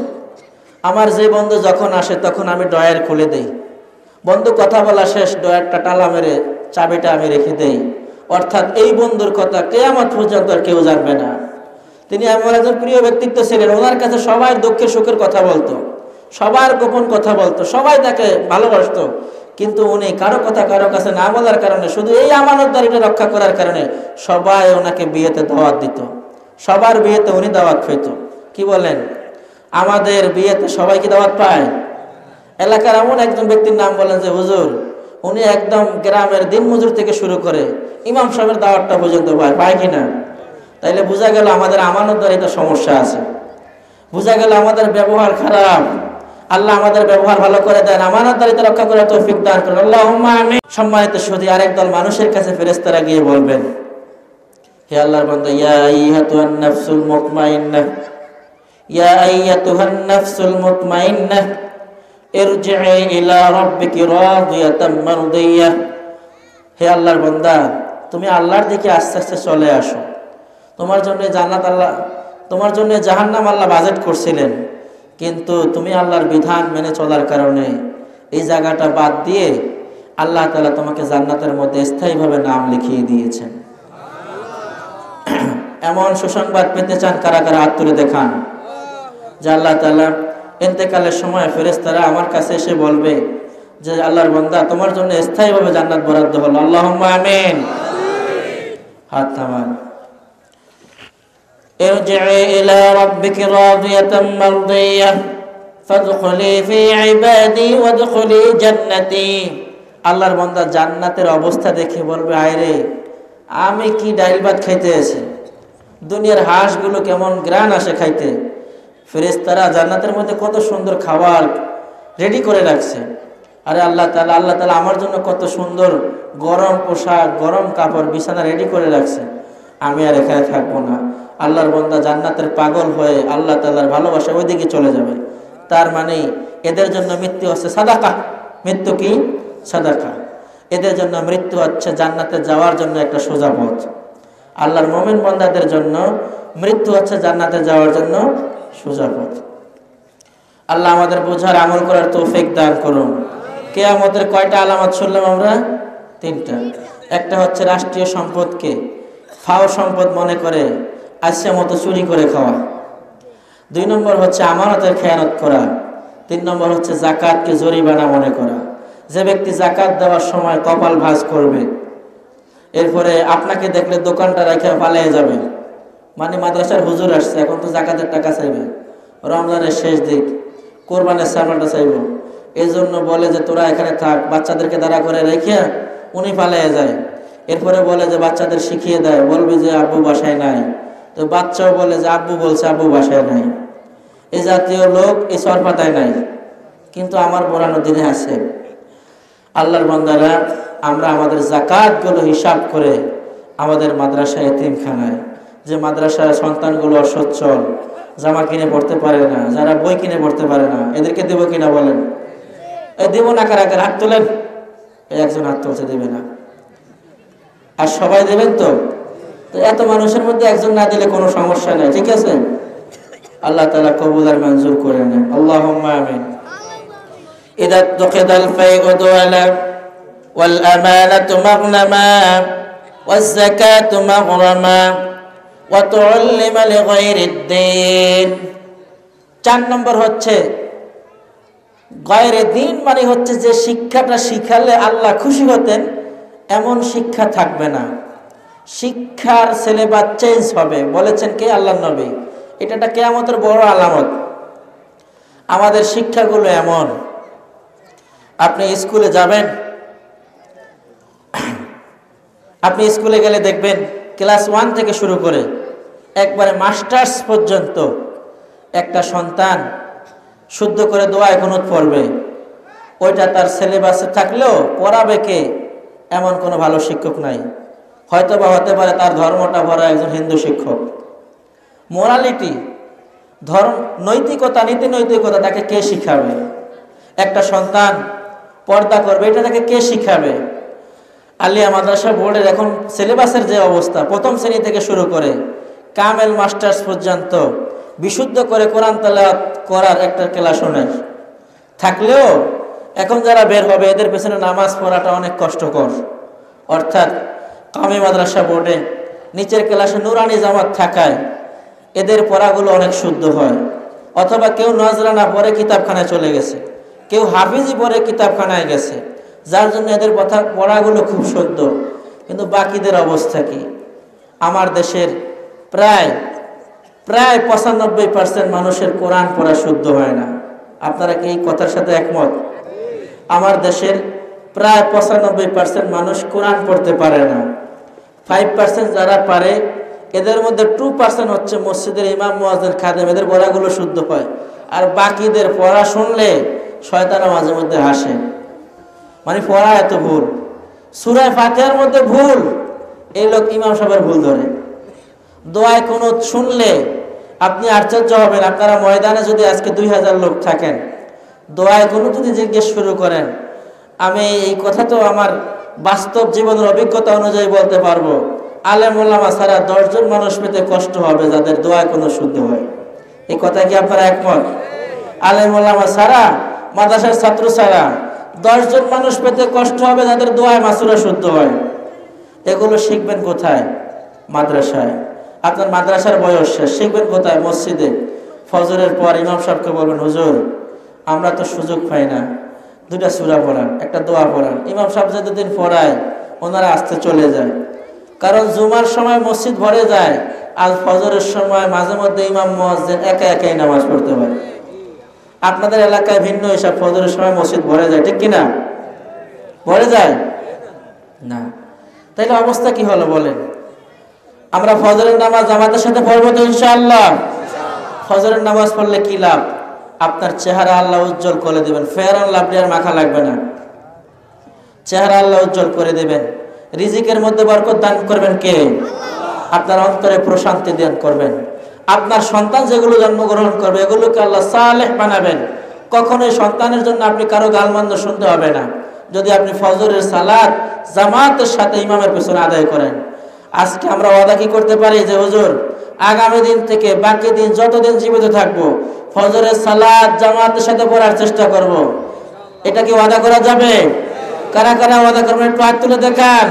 আমার যে বন্ধু যখন আসে তখন আমি ডয়ের খুলে দেই, বন্ধু কথা বলা শেষ, ডয়েরটা টালা মেরে চাবিটা আমি রেখে দেই। অর্থাৎ এই বন্ধুর কথা কিয়ামত পর্যন্ত আর কেউ জানবে না। তিনি এমন একজন প্রিয় ব্যক্তিত্ব ছিলেন, ওনার কাছে সবাই দুঃখের সুখের কথা বলতো, সবার গোপন কথা বলতো, সবাই তাকে ভালোবাসতো, কিন্তু উনি কারো কথা কারো কাছে না বলার কারণে, শুধু এই আমানতদারিটা রক্ষা করার কারণে সবাই ওনাকে বিয়েতে দাওয়াত দিত, সবার বিয়েতে উনি দাওয়াত পেত। কি বলেন? আমাদের বিয়েতে সবাই কি দাওয়াত পায়? এলাকার এমন একজন ব্যক্তির নাম বলেন যে হুজুর, উনি একদম গ্রামের দিনমজুর থেকে শুরু করে ইমাম সাহেবের দাওয়াতটা পর্যন্ত পায় কিনা? তাইলে বোঝা গেল আমাদের আমানতদারিতে সমস্যা আছে, বোঝা গেল আমাদের ব্যবহার খারাপ। আল্লাহ আমাদের ব্যবহার ভালো করে দেন, আমানতদারিতা রক্ষা করার তৌফিক দান করেন, আল্লাহুম্মা আমিন। সম্মানিত সুধী, আরেকদল মানুষের কাছে ফেরেশতারা গিয়ে বলবেন, হে আল্লাহর বান্দা, ইয়া আইয়াতুহান নাফসুল মুতমাইন্নাহ, ইয়া আইয়াতুহান নাফসুল মুতমাইন্নাহ ইরজিই ইলা রাব্বিকি রাদিয়াতাম মারদিয়াহ। হে আল্লাহর বান্দা, তুমি আল্লাহর দিকে আস্তে আস্তে চলে আসো। তোমার জন্য জান্নাত আল্লাহ, তোমার জন্য জাহান্নাম আল্লাহ বাজেট করছিলেন, কিন্তু তুমি আল্লাহর বিধান মেনে চলার কারণে এই জায়গাটা বাদ দিয়ে আল্লাহ তাআলা তোমাকে জান্নাতের মধ্যে স্থায়ীভাবে নাম লিখিয়ে দিয়েছেন। এমন সুসংবাদ পেতে চান কারা কারা? হাত তুলে দেখান যে আল্লাহ তাআলা ইন্তেকালের সময় ফেরেশতারা আমার কাছে এসে বলবে যে আল্লাহর বান্দা তোমার জন্য স্থায়ীভাবে জান্নাত বরাদ্দ হলো, আল্লাহুম্মা আমিন। হাত নামান। ইরজিই ইলা রাব্বিকি রাদিয়াতাম মারদিয়াহ ফাদখুলি ফি ইবাদি ওয়াদখুলি জান্নাতি। আল্লাহর বান্দা জান্নাতের অবস্থা দেখে বলবে, আয় রে, আমি কি ডাইল ভাত খাইতে আছি, দুনিয়ার হাঁসগুলো কেমন গ্রান আসে খাইতে, ফেরেশতারা জান্নাতের মধ্যে কত সুন্দর খাবার রেডি করে রাখছে। আরে আল্লাহ তাআলা আমার জন্য কত সুন্দর গরম পোশাক, গরম কাপড়, বিছানা রেডি করে রাখছে, আমি আর এখানে থাকবো না। আল্লাহর বান্দা জান্নাতের পাগল হয়ে আল্লাহ তাআলার ভালোবাসা ওইদিকে চলে যাবে। তার মানে এদের জন্য মৃত্যু হচ্ছে সাদাকা। মৃত্যু কি? সাদাকা। এদের জন্য মৃত্যু হচ্ছে জান্নাতে যাওয়ার জন্য একটা সোজা পথ। আল্লাহর মুমিন বান্দাদের জন্য মৃত্যু হচ্ছে জান্নাতে যাওয়ার জন্য সোজা পথ। আল্লাহ আমাদের বোঝার আমল করার তৌফিক দান করুন। কিয়ামতের কয়টা আলামত শুনলাম আমরা? 3টা। একটা হচ্ছে রাষ্ট্রীয় সম্পদকে ফাও সম্পদ মনে করে আচ্ছা মতো চুরি করে খাওয়া। 2 নম্বর হচ্ছে আমানতের খেয়ানত করা। 3 নম্বর হচ্ছে যাকাতকে জরিমানা মনে করা। যে ব্যক্তি যাকাত দেওয়ার সময় কপাল ভাঁজ করবে, এরপরে আপনাকে দেখলে দোকানটা রেখে পালিয়ে যাবে, মানে মাদ্রাসার হুজুর আসছে, এখন তো যাকাতের টাকা চাইবে, রমজানের শেষ দিক, কোরবানের সামানটা চাইব, এই জন্য বলে যে তোরা এখানে থাক, বাচ্চাদেরকে দাঁড়া করে রেখে উনি পালিয়ে যায়। এরপরে বলে যে বাচ্চাদের শিখিয়ে দেয়, বলবি যে আব্বু বাসায় নাই, তো বাচ্চাও বলে যে আব্বু বলছে আব্বু বাসায় নাই। এই জাতীয় লোক এই সরপাতায় নাই, কিন্তু আমার পুরানো দিনে আছে। আল্লাহর বান্দারা, আমরা আমাদের যাকাতগুলো হিসাব করে আমাদের মাদ্রাসায় এতিমখানায়, যে মাদ্রাসার সন্তানগুলো অসচ্ছল, জামা কিনে পড়তে পারে না, যারা বই কিনে পড়তে পারে না, এদেরকে দেব কিনা বলেন? এই দেব না, কারা কারা হাত তোলেন? এই একজন হাত তুলছে, দেবে না। আর সবাই দেবেন তো? তো এত মানুষের মধ্যে একজন না দিলে কোনো সমস্যা নেই, ঠিক আছে? আল্লাহ তাআলা কবুল আর মঞ্জুর করে নেন, আল্লাহুম্মা আমিন। ইযা তুকিদাল ফাইউ দুআলা ওয়াল আমানাতু মাগনামা ওয়াজ যাকাতু মাগরামা ওয়া তুআল্লিমা লিগায়রিদ দ্বীন। 4 নম্বর হচ্ছে গায়রে দ্বীন, মানে হচ্ছে যে শিক্ষাটা শিখালে আল্লাহ খুশি হতেন এমন শিক্ষা থাকবে না, শিক্ষার সিলেবাস চেঞ্জ হবে। বলেছেন কে? আল্লাহর নবী। এটা একটা কিয়ামতের বড় আলামত। আমাদের শিক্ষাগুলো এমন, আপনি স্কুলে যাবেন, আপনি স্কুলে গেলে দেখবেন ক্লাস 1 থেকে শুরু করে একবারে মাস্টার্স পর্যন্ত একটা সন্তান শুদ্ধ করে দোয়া কুনুত পড়বে। ওইটা তার সিলেবাসে থাকলেও পড়াবে কে? এমন কোনো ভালো শিক্ষক নাই। হয়তো বা হতে পারে তার ধর্মটা ভরা একজন হিন্দু শিক্ষক। মোরালিটি, ধর্ম, নৈতিকতা, নীতি নৈতিকতা তাকে কে শিখাবে? একটা সন্তান পর্দা করবে, এটা তাকে কে শিখাবে? আলিয়া মাদ্রাসা বোর্ডের এখন সিলেবাসের যে অবস্থা, 1ম শ্রেণী থেকে শুরু করে কামেল মাস্টার্স পর্যন্ত বিশুদ্ধ করে কোরআন তেলাওয়াত করার একটা ক্লাসও নেই। থাকলেও এখন যারা বের হবে এদের পেছনে নামাজ পড়াটা অনেক কষ্টকর। অর্থাৎ কামি মাদ্রাসা বোর্ডে নিচের ক্লাসে নুরানি জামাত থাকায় এদের পড়াগুলো অনেক শুদ্ধ হয়। অথবা কেউ নজরানা পড়ে কিতাবখানায় চলে গেছে, কেউ হাফিজি পড়ে কিতাবখানায় গেছে, যার জন্য এদের পড়াগুলো খুব শুদ্ধ। কিন্তু বাকিদের অবস্থা কি? আমার দেশের প্রায় 95% মানুষের কোরআন পড়া শুদ্ধ হয় না। আপনারা কি এই কথার সাথে একমত? আমার দেশের প্রায় 95% মানুষ কোরআন পড়তে পারে না। 5% যারা পারে, এদের মধ্যে 2% হচ্ছে মসজিদের ইমাম, মুয়াজ্জিন, খাদেম, এদের পড়াগুলো শুদ্ধ হয়। আর বাকিদের পড়া শুনলে শয়তানও মাঝে মধ্যে হাসে, মানে পড়া এত ভুল। সূরা ফাতিহার মধ্যে ভুল, এই লোক ইমাম সাহেবের ভুল ধরে। দোয়ায় কুনুত শুনলে আপনি আশ্চর্য হবেন। আপনারা ময়দানে যদি আজকে 2000 লোক থাকেন, দোয়ায় কুনুত যদি জিজ্ঞেস শুরু করেন, আমি এই কথা তো আমার বাস্তব জীবনের অভিজ্ঞতা অনুযায়ী বলতে পারবো, আলেম ওলামা ছাড়া 10 জন মানুষ পেতে কষ্ট হবে যাদের দোয়ায় কুনুত শুদ্ধ হয়। এই কথা কি আপনারা একমত? আলেম ওলামা ছাড়া, মাদ্রাসার ছাত্র ছাড়া 10 জন মানুষ পেতে কষ্ট হবে যাদের দোয়ায় মাসুরা শুদ্ধ হয়। এগুলো শিখবেন কোথায়? মাদ্রাসায়। আপনার মাদ্রাসার বয়স শেষ, শিখবেন কোথায়? মসজিদে। ফজরের পর ইমাম সাহেবকে বলবেন, হুজুর আমরা তো সুযোগ পাই না, 2টা সূরা পড়ান, একটা দোয়া পড়ান। ইমাম সাহেব যতদিন পড়ায় ওনারা আসতে চলে যায়, কারণ জুমার সময় মসজিদ ভরে যায়। আর ফজরের সময় মাঝে মধ্যে ইমাম মুয়াজ্জিন একা একাই নামাজ পড়তে পারে। আপনাদের এলাকায় ভিন্ন হিসাব, ফজরের সময় মসজিদ ভরে যায়, ঠিক কিনা? ভরে যায় না? তাইলে অবস্থা কি হলো বলেন? আমরা ফজরের নামাজ জামাতের সাথে পড়বো তো ইনশাআল্লাহ? ফজরের নামাজ পড়লে কি লাভ? আপনার চেহারা আল্লাহ উজ্জ্বল করে দিবেন, ফেয়ার অ্যান্ড লাভলি আর মাখা লাগবে না, চেহারা আল্লাহ উজ্জ্বল করে দিবেন। রিজিকের মধ্যে বরকত দান করবেন কে? আপনার অন্তরে প্রশান্তি দান করবেন। আপনার সন্তান যেগুলো জন্মগ্রহণ করবে এগুলোকে আল্লাহ সালেহ বানাবেন। কখনোই সন্তানের জন্য আপনি কারো গালমন্দ শুনতে হবে না, যদি আপনি ফজরের সালাত জামাতের সাথে ইমামের পেছনে আদায় করেন। আজকে আমরা ওয়াদা কি করতে পারি যে হুজুর আগামী দিন থেকে বাকি দিন যতদিন জীবিত থাকবো ফজরের সালাত জামাতের সাথে পড়ার চেষ্টা করব। এটা কি ওয়াদা করা যাবে? কারা কারা ওয়াদা করবেন একটু হাত তুলে দেখান।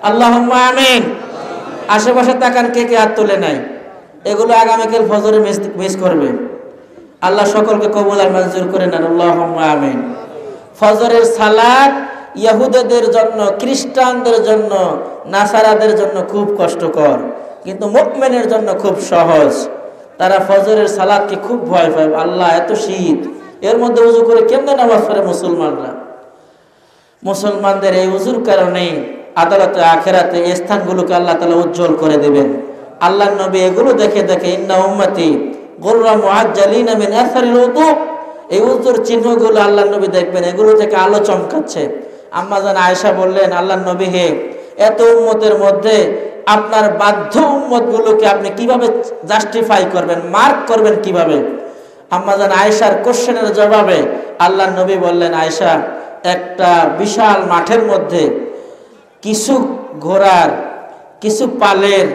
আল্লাহুম্মা আমিন। আশেপাশে তাকান কে কে হাত তুলে নাই। এগুলো আগামীকাল ফজরে মিস করবে। আল্লাহ সকলকে কবুল আর মঞ্জুর করে নেন, আল্লাহুম্মা আমিন। ফজরের সালাত ইহুদিদের জন্য, খ্রিস্টানদের জন্য, নাসারাদের জন্য খুব কষ্টকর, কিন্তু মুমিনের জন্য খুব সহজ। তারা ফজরের সালাতকে খুব ভয় পায়। আল্লাহ এত শীত, এর মধ্যে ওযু করে কেমনে নামাজ পড়ে মুসলমানরা? মুসলমানদের এই ওযুর কারণে আদালতে আখিরাতে এই স্থানগুলোকে আল্লাহ তাআলা উজ্জ্বল করে দিবেন। আল্লাহর নবী এগুলো দেখে দেখে ইন্না উম্মতি গুররা মুআজ্জালিনা মিন আসারিল উযু, এই ওযুর চিহ্নগুলো আল্লাহর নবী দেখবেন, এগুলো থেকে আলো চমকাচ্ছে। আম্মা জান আয়েশা বললেন, আল্লাহর নবী হে, এত উম্মতের মধ্যে আপনার বাধ্য উম্মতগুলোকে আপনি কিভাবে জাস্টিফাই করবেন, মার্ক করবেন কিভাবে? আম্মা জান আয়েশার কোশ্চেনের জবাবে আল্লাহর নবী বললেন, আয়েশা, একটা বিশাল মাঠের মধ্যে কিছু ঘোড়ার, কিছু পালের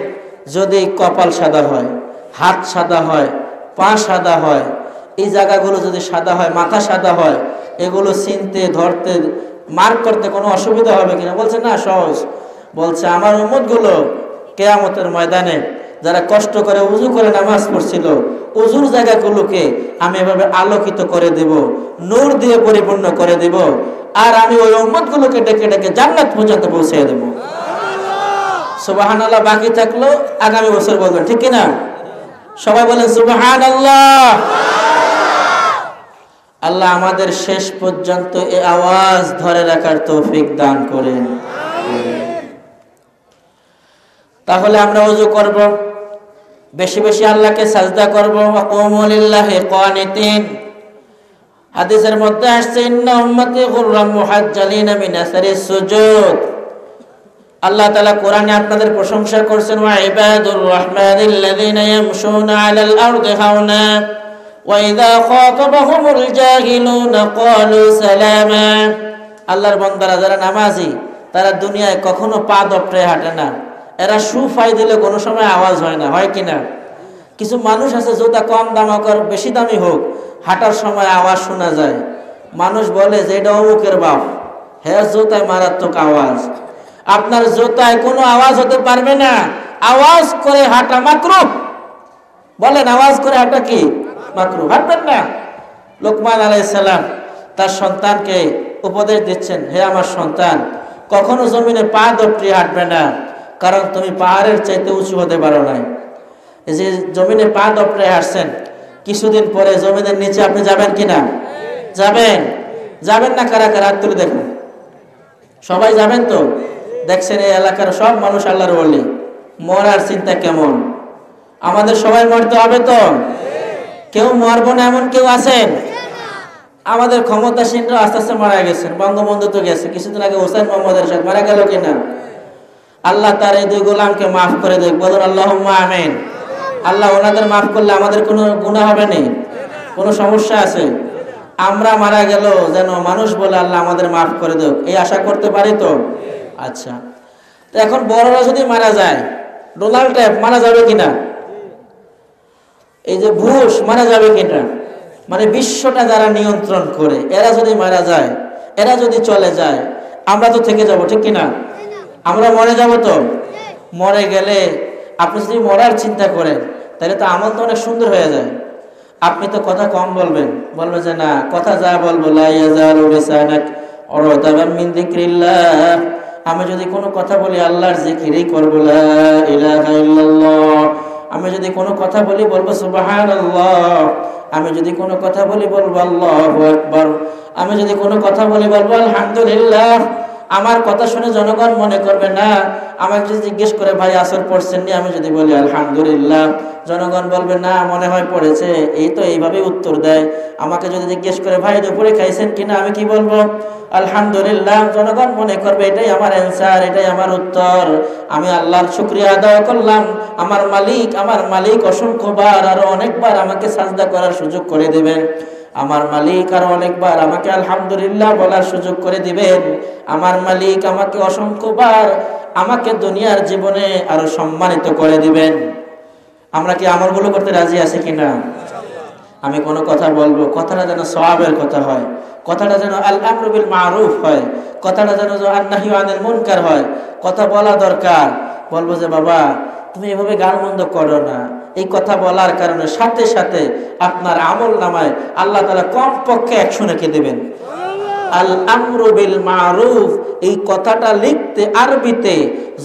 যদি কপাল সাদা হয়, হাত সাদা হয়, পা সাদা হয়, এই জায়গাগুলো যদি সাদা হয়, মাথা সাদা হয়, এগুলো চিনতে, ধরতে, মার্ক করতে কোনো অসুবিধা হবে কিনা? বলছে না, সহজ। বলছে আমার উম্মতগুলো কিয়ামতের ময়দানে যারা কষ্ট করে উযু করে নামাজ পড়ছিল, উযুর জায়গাগুলোকে আমি এভাবে আলোকিত করে দেব, নূর দিয়ে পরিপূর্ণ করে দেব, আর আমি ওই উম্মতগুলোকে ডেকে ডেকে জান্নাত পর্যন্ত পৌঁছে দেব। সুবহানাল্লাহ। বাকি থাকলো আগামী বছর বলবেন, ঠিক কিনা? সবাই বলেন সুবহানাল্লাহ। আল্লাহ আমাদের শেষ পর্যন্ত এই আওয়াজ ধরে রাখার তৌফিক দান করেন। তাহলে আমরা ওযু করব, বেশি বেশি আল্লাহকে সাজদা করব। ওয়াকুমু লিল্লাহি কানিতিন। হাদিসের মধ্যে আসছে ইন্না উম্মতি গুররাম মুহাজ্জালিনা মিন আসারিস সুজুদ। আল্লাহ তাআলা কোরআনে আপনাদের প্রশংসা করছেন, ওয়া ইবাদুর রহমানিল্লাযিনা ইয়ামশুনা আলাল আরদি হাওনা ওয়া ইযা খাতাবাহুমুল জাহিলুনা ক্বালু সালামা। আল্লাহর বান্দারা যারা নামাজি, তারা দুনিয়ায় কখনো পা দপড়ে হাঁটে না। এরা সুফাই দিলে কোনো সময় আওয়াজ হয় না, হয় কিনা? কিছু মানুষ আছে জুতা কম দাম হোক আর বেশি দামি হোক, হাঁটার সময় আওয়াজ শোনা যায়। মানুষ বলে যে এটা অমুকের বাপ, হ্যাঁ জুতায় মারাত্মক আওয়াজ। আপনার জুতায় কোনো আওয়াজ হতে পারবে না, আওয়াজ করে হাঁটা মাকরুহ। বলেন আওয়াজ করে হাঁটা কি মাকরুহ? হাঁটবেন না। লোকমান আলাইহিস সালাম তার সন্তানকে উপদেশ দিচ্ছেন, হে আমার সন্তান, কখনো জমিনে পা দপড়িয়ে হাঁটবে না, কারণ তুমি পাহাড়ের চাইতে উঁচু হতে পারো নাই। এই যে জমিনে পা দপড়ে হাঁটছেন, কিছুদিন পরে জমিনের নিচে আপনি যাবেন কিনা? যাবেন। যাবেন না? কারা কারা হাত তুলে দেখুন। সবাই যাবেন তো? দেখছেন এই এলাকার সব মানুষ আল্লাহর ওলি, মরার চিন্তা কেমন? আমাদের সবাই মরতে হবে তো? কেউ মরবো না এমন কেউ আছেন? আমাদের ক্ষমতাসীনরা আস্তে আস্তে মারা গেছেন। বঙ্গবন্ধু তো গেছে, কিছুদিন আগে হোসেন মোহাম্মদ এরশাদ মারা গেল কিনা? আল্লাহ তার এই দুই গোলামকে মাফ করে দেখ, বলুন আল্লাহুম্মা আমিন। আল্লাহ ওনাদের মাফ করলে আমাদের কোনো গুনাহ হবে না, কোনো সমস্যা আছে? আমরা মারা গেল যেন মানুষ বলে আল্লাহ আমাদের মাফ করে দেখ, এই আশা করতে পারি তো? আচ্ছা, তো এখন বড়রা যদি মারা যায়, ডোনাল্ড ট্রাম্প মারা যাবে কিনা? এই যে বুশ মারা যাবে কিনা? মানে বিশ্বটা যারা নিয়ন্ত্রণ করে, এরা যদি মারা যায়, এরা যদি চলে যায়, আমরা তো থেকে যাব, ঠিক কিনা? আমরা মরে যাব তো? মরে গেলে আপনি যদি মরার চিন্তা করেন, তাহলে তো আমল তো অনেক সুন্দর হয়ে যায়। আপনি তো কথা কম বলবেন, বলবেন যে না, কথা যা বলবো লা ইয়াজালু লিসানাক উরতাবাম মিন যিকরিল্লাহ। আমি যদি কোনো কথা বলি আল্লাহর জিকিরই করব, লা ইলাহা ইল্লাল্লাহ আমি যদি কোনো কথা বলি বলবো সুবহানাল্লাহ, আমি যদি কোনো কথা বলি বলবো আল্লাহু আকবার, আমি যদি কোনো কথা বলি বলবো আলহামদুলিল্লাহ। আমার কথা শুনে জনগণ মনে করবে না, আমাকে যদি জিজ্ঞেস করে ভাই আসর পড়ছেন নি, আমি যদি বলি আলহামদুলিল্লাহ, জনগণ বলবে না মনে হয় পড়েছে, এই তো এইভাবে উত্তর দেয়। আমাকে যদি জিজ্ঞেস করে ভাই দুপুরে খাইছেন কিনা, আমি কি বলবো আলহামদুলিল্লাহ, জনগণ মনে করবে এটাই আমার অ্যান্সার, এটাই আমার উত্তর। আমি আল্লাহর শুকরিয়া আদায় করলাম, আমার মালিক অসংখ্যবার আরো অনেকবার আমাকে সাজদা করার সুযোগ করে দেবেন, আমার মালিক আরো অনেকবার আমাকে আলহামদুলিল্লাহ বলার সুযোগ করে দিবেন, আমার মালিক আমাকে অসংখ্যবার আমাকে দুনিয়ার জীবনে আরো সম্মানিত করে দিবেন। আমরা কি আমলগুলো করতে রাজি আছি কিনা? আমি কোনো কথা বলবো, কথাটা যেন সওয়াবের কথা হয়, কথাটা যেন আল আমরু বিল মারুফ হয়, কথাটা যেন নাহি আনিল মুনকার হয়। কথা বলা দরকার, বলবো যে বাবা তুমি এভাবে গালমন্দ করো না। এই কথা বলার কারণে সাথে সাথে আপনার আমল নামায় আল্লাহ তাআলা কমপক্ষে 100 নেকি দেবেন। আল আমরু বিল মারুফ, এই কথাটা লিখতে আরবিতে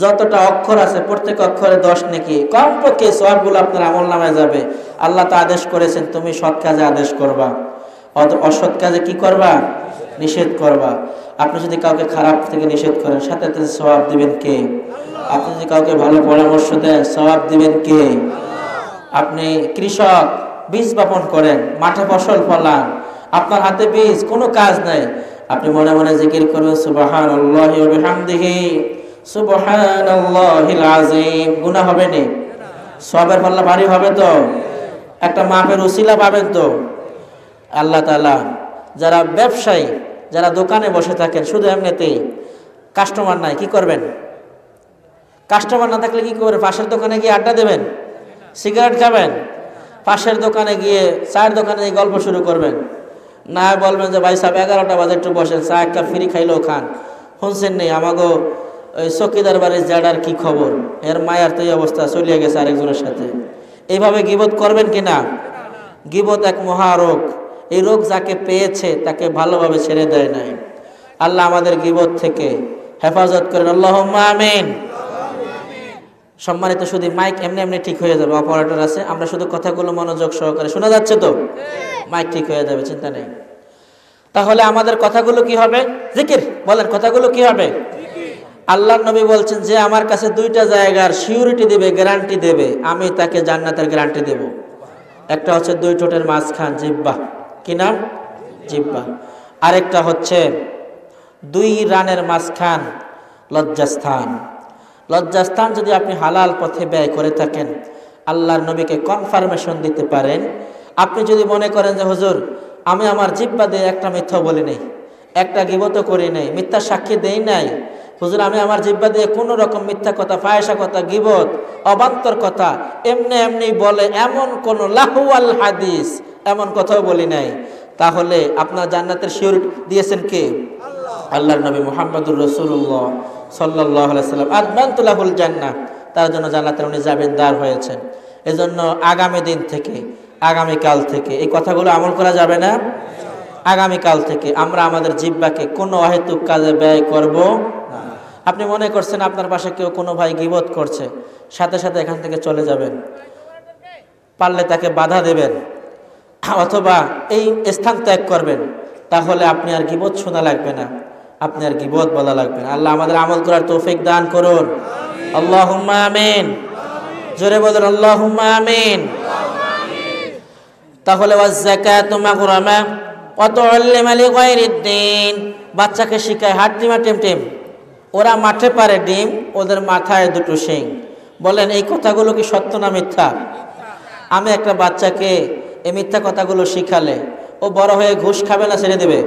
যতটা অক্ষর আছে প্রত্যেক অক্ষরে 10 নেকি, কমপক্ষে সওয়াবগুলো আপনার আমল নামায় যাবে। আল্লাহ তো আদেশ করেছেন তুমি সৎ কাজে আদেশ করবা, অসৎ কাজে কি করবা? নিষেধ করবা। আপনি যদি কাউকে খারাপ থেকে নিষেধ করেন, সাথে সাথে সওয়াব দিবেন কে? আপনি যদি কাউকে ভালো পরামর্শ দেন, সওয়াব দিবেন কে? আপনি কৃষক, বীজ বপন করেন, মাঠে ফসল ফলান, আপনার হাতে বীজ, কোনো কাজ নাই, আপনি মনে মনে জিকির করবেন সুবহানাল্লাহি ওয়া বিহামদিহি সুবহানাল্লাহিল আযীম। গুনাহ হবে না, সওয়াবের পাল্লা ভারী হবে তো, একটা মাপের উসিলা পাবেন তো। আল্লাহ তাআলা যারা ব্যবসায়ী, যারা দোকানে বসে থাকেন শুধু এমনিতেই, কাস্টমার নাই, কি করবেন? কাস্টমার না থাকলে কি করবেন? পাশের দোকানে গিয়ে আড্ডা দেবেন, সিগারেট খাবেন, পাশের দোকানে গিয়ে চায়ের দোকানে গিয়ে গল্প শুরু করবেন, না বলবেন যে ভাই সাহেব 11টা বাজে একটু বসেন, চা একটা ফ্রি খাইলেও খান, শুনছেন নেই আমাগো ওই চকিদার বাড়ির জাডার কি খবর, এর মায়ার তো এই অবস্থা, চলিয়ে গেছে আরেকজনের সাথে। এইভাবে গীবত করবেন কিনা? গীবত এক মহারোগ, এই রোগ যাকে পেয়েছে তাকে ভালোভাবে ছেড়ে দেয় নাই। আল্লাহ আমাদের গীবত থেকে হেফাজত করেন, আল্লাহুম্মা আমিন। সম্মানিত শুধু মাইক এমনি এমনি ঠিক হয়ে যাবে, অপারেটর আছে, আমরা শুধু কথাগুলো মনোযোগ সহকারে, শোনা যাচ্ছে তো? মাইক ঠিক হয়ে যাবে, চিন্তা নেই। তাহলে আমাদের কথাগুলো কি হবে? জিকির। বলেন কথাগুলো কি হবে? আল্লাহর নবী বলছেন যে আমার কাছে 2টা জায়গার সিউরিটি দেবে, গ্যারান্টি দেবে, আমি তাকে জান্নাতের গ্যারান্টি দেব। একটা হচ্ছে 2 ঠোঁটের মাঝখান, জিহ্বা, কি নাম? জিহ্বা। আরেকটা হচ্ছে 2 রানের মাঝখান, লজ্জাস্থান। লজ্জাস্থান যদি আপনি হালাল পথে ব্যয় করে থাকেন, আল্লাহর নবীকে কনফার্মেশন দিতে পারেন। আপনি যদি মনে করেন যে হুজুর আমি আমার জিহ্বা দিয়ে একটা মিথ্যা বলি নাই, একটা গীবত করি নাই, মিথ্যা সাক্ষী দেই নাই, হুজুর আমি আমার জিহ্বা দিয়ে কোনো রকম মিথ্যা কথা, ফায়সা কথা, গীবত, অবান্তর কথা এমনি এমনি বলে এমন কোন লাহওয়াল হাদিস এমন কথাও বলি নাই, তাহলে আপনার জান্নাতের সিউরিটি দিয়েছেন কে? আল্লাহর নবী মুহাম্মদুর রাসূলুল্লাহ সাল্লাল্লাহু আলাইহি সাল্লাম। আদমানতু লাহুল জান্নাহ, তার জন্য জান্নাতের উনি জামিনদার হয়েছেন। এজন্য আগামী দিন থেকে, আগামীকাল থেকে এই কথাগুলো আমল করা যাবে না। আগামীকাল থেকে আমরা আমাদের জিহ্বাকে কোনো অহেতুক কাজে ব্যয় করব না। আপনি মনে করছেন আপনার পাশে কেউ কোনো ভাই গীবত করছে, সাথে সাথে এখান থেকে চলে যাবেন, পারলে তাকে বাধা দেবেন, অথবা এই স্থান ত্যাগ করবেন, তাহলে আপনি আর গীবত শোনা লাগবে না, আপনি আর গীবত বলা লাগবে না। আল্লাহ আমাদের আমল করার তৌফিক দান করুন, আল্লাহুম্মা আমিন। জোরে বলুন আল্লাহুম্মা আমিন। তাহলে ওয়াজ যাকাতু মাগরামা ওয়া তুআল্লিমা লিগায়রিদ দ্বীন, বাচ্চাকে শিখায় হাত ডিমা টেমটেম, ওরা মাঠে পারে ডিম, ওদের মাথায় 2টো শিং। বলেন এই কথাগুলো কি সত্য না মিথ্যা? আমি একটা বাচ্চাকে এই মিথ্যা কথাগুলো শিখালে ও বড় হয়ে ঘুষ খাবে না ছেড়ে দেবে?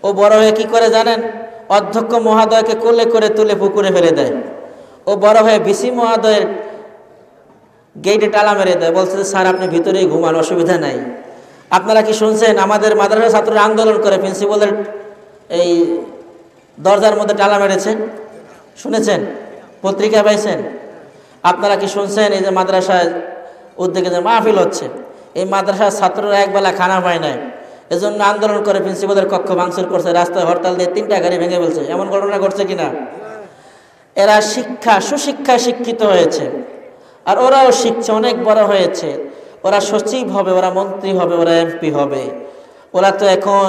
ও বড় হয়ে কি করে জানেন? অধ্যক্ষ মহোদয়কে কোলে করে তুলে পুকুরে ফেলে দেয়। ও বড় হয়ে ভিসি মহোদয়ের গেটে তালা মেরে দেয়, বলছে স্যার আপনি ভিতরেই ঘুমান, অসুবিধা নাই। আপনারা কি শুনছেন আমাদের মাদ্রাসা ছাত্ররা আন্দোলন করে প্রিন্সিপালের এই দরজার মধ্যে তালা মেরেছেন? শুনেছেন? পত্রিকা পাইছেন? আপনারা কি শুনছেন এই যে মাদ্রাসায় উদ্যোগে যে মাহফিল হচ্ছে, এই মাদ্রাসার ছাত্ররা একবেলা খানা পায় নাই, এজন্য আন্দোলন করে প্রিন্সিপালের কক্ষ ভাঙচুর করছে, রাস্তায় হরতাল দিয়ে 3টা গাড়ি ভেঙে ফেলছে। এমন ঘটনা ঘটছে কিনা? এরা সুশিক্ষায় শিক্ষিত হয়েছে, আর ওরাও শিখছে, অনেক বড় হয়েছে, ওরা সচিব হবে, ওরা মন্ত্রী হবে, ওরা এমপি হবে। ওরা তো এখন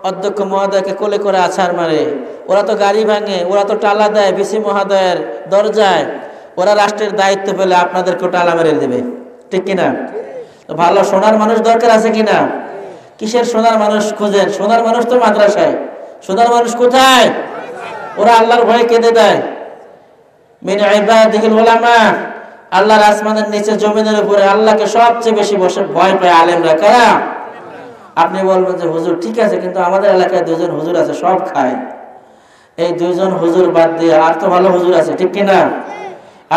অধ্যক্ষ মহোদয়কে কোলে করে আছাড় মারে, ওরা তো গাড়ি ভাঙে, ওরা তো টালা দেয় বিসি মহোদয়ের দরজায়। ওরা রাষ্ট্রের দায়িত্ব পেলে আপনাদেরকেও টালা মেরে দেবে, ঠিক কিনা? তো ভালো সোনার মানুষ দরকার আছে কিনা? কিসের সোনার মানুষ খুঁজেন? সোনার মানুষ তো মাদ্রাসায়। সোনার মানুষ কোথায়? ওরা আল্লাহর ভয়ে কেঁদে দেয়। মিন ইবাদিহিল উলামা, আল্লাহর আসমানের নিচে জমিনের উপরে আল্লাহকে সবচেয়ে বেশি বসে ভয় পায় আলেমরা। কারা? আপনি বলবেন যে হুজুর ঠিক আছে, কিন্তু আমাদের এলাকায় দুজন হুজুর আছে, সব খায়। এই দুইজন হুজুর বাদ দিয়ে আর তো ভালো হুজুর আছে, ঠিক কিনা?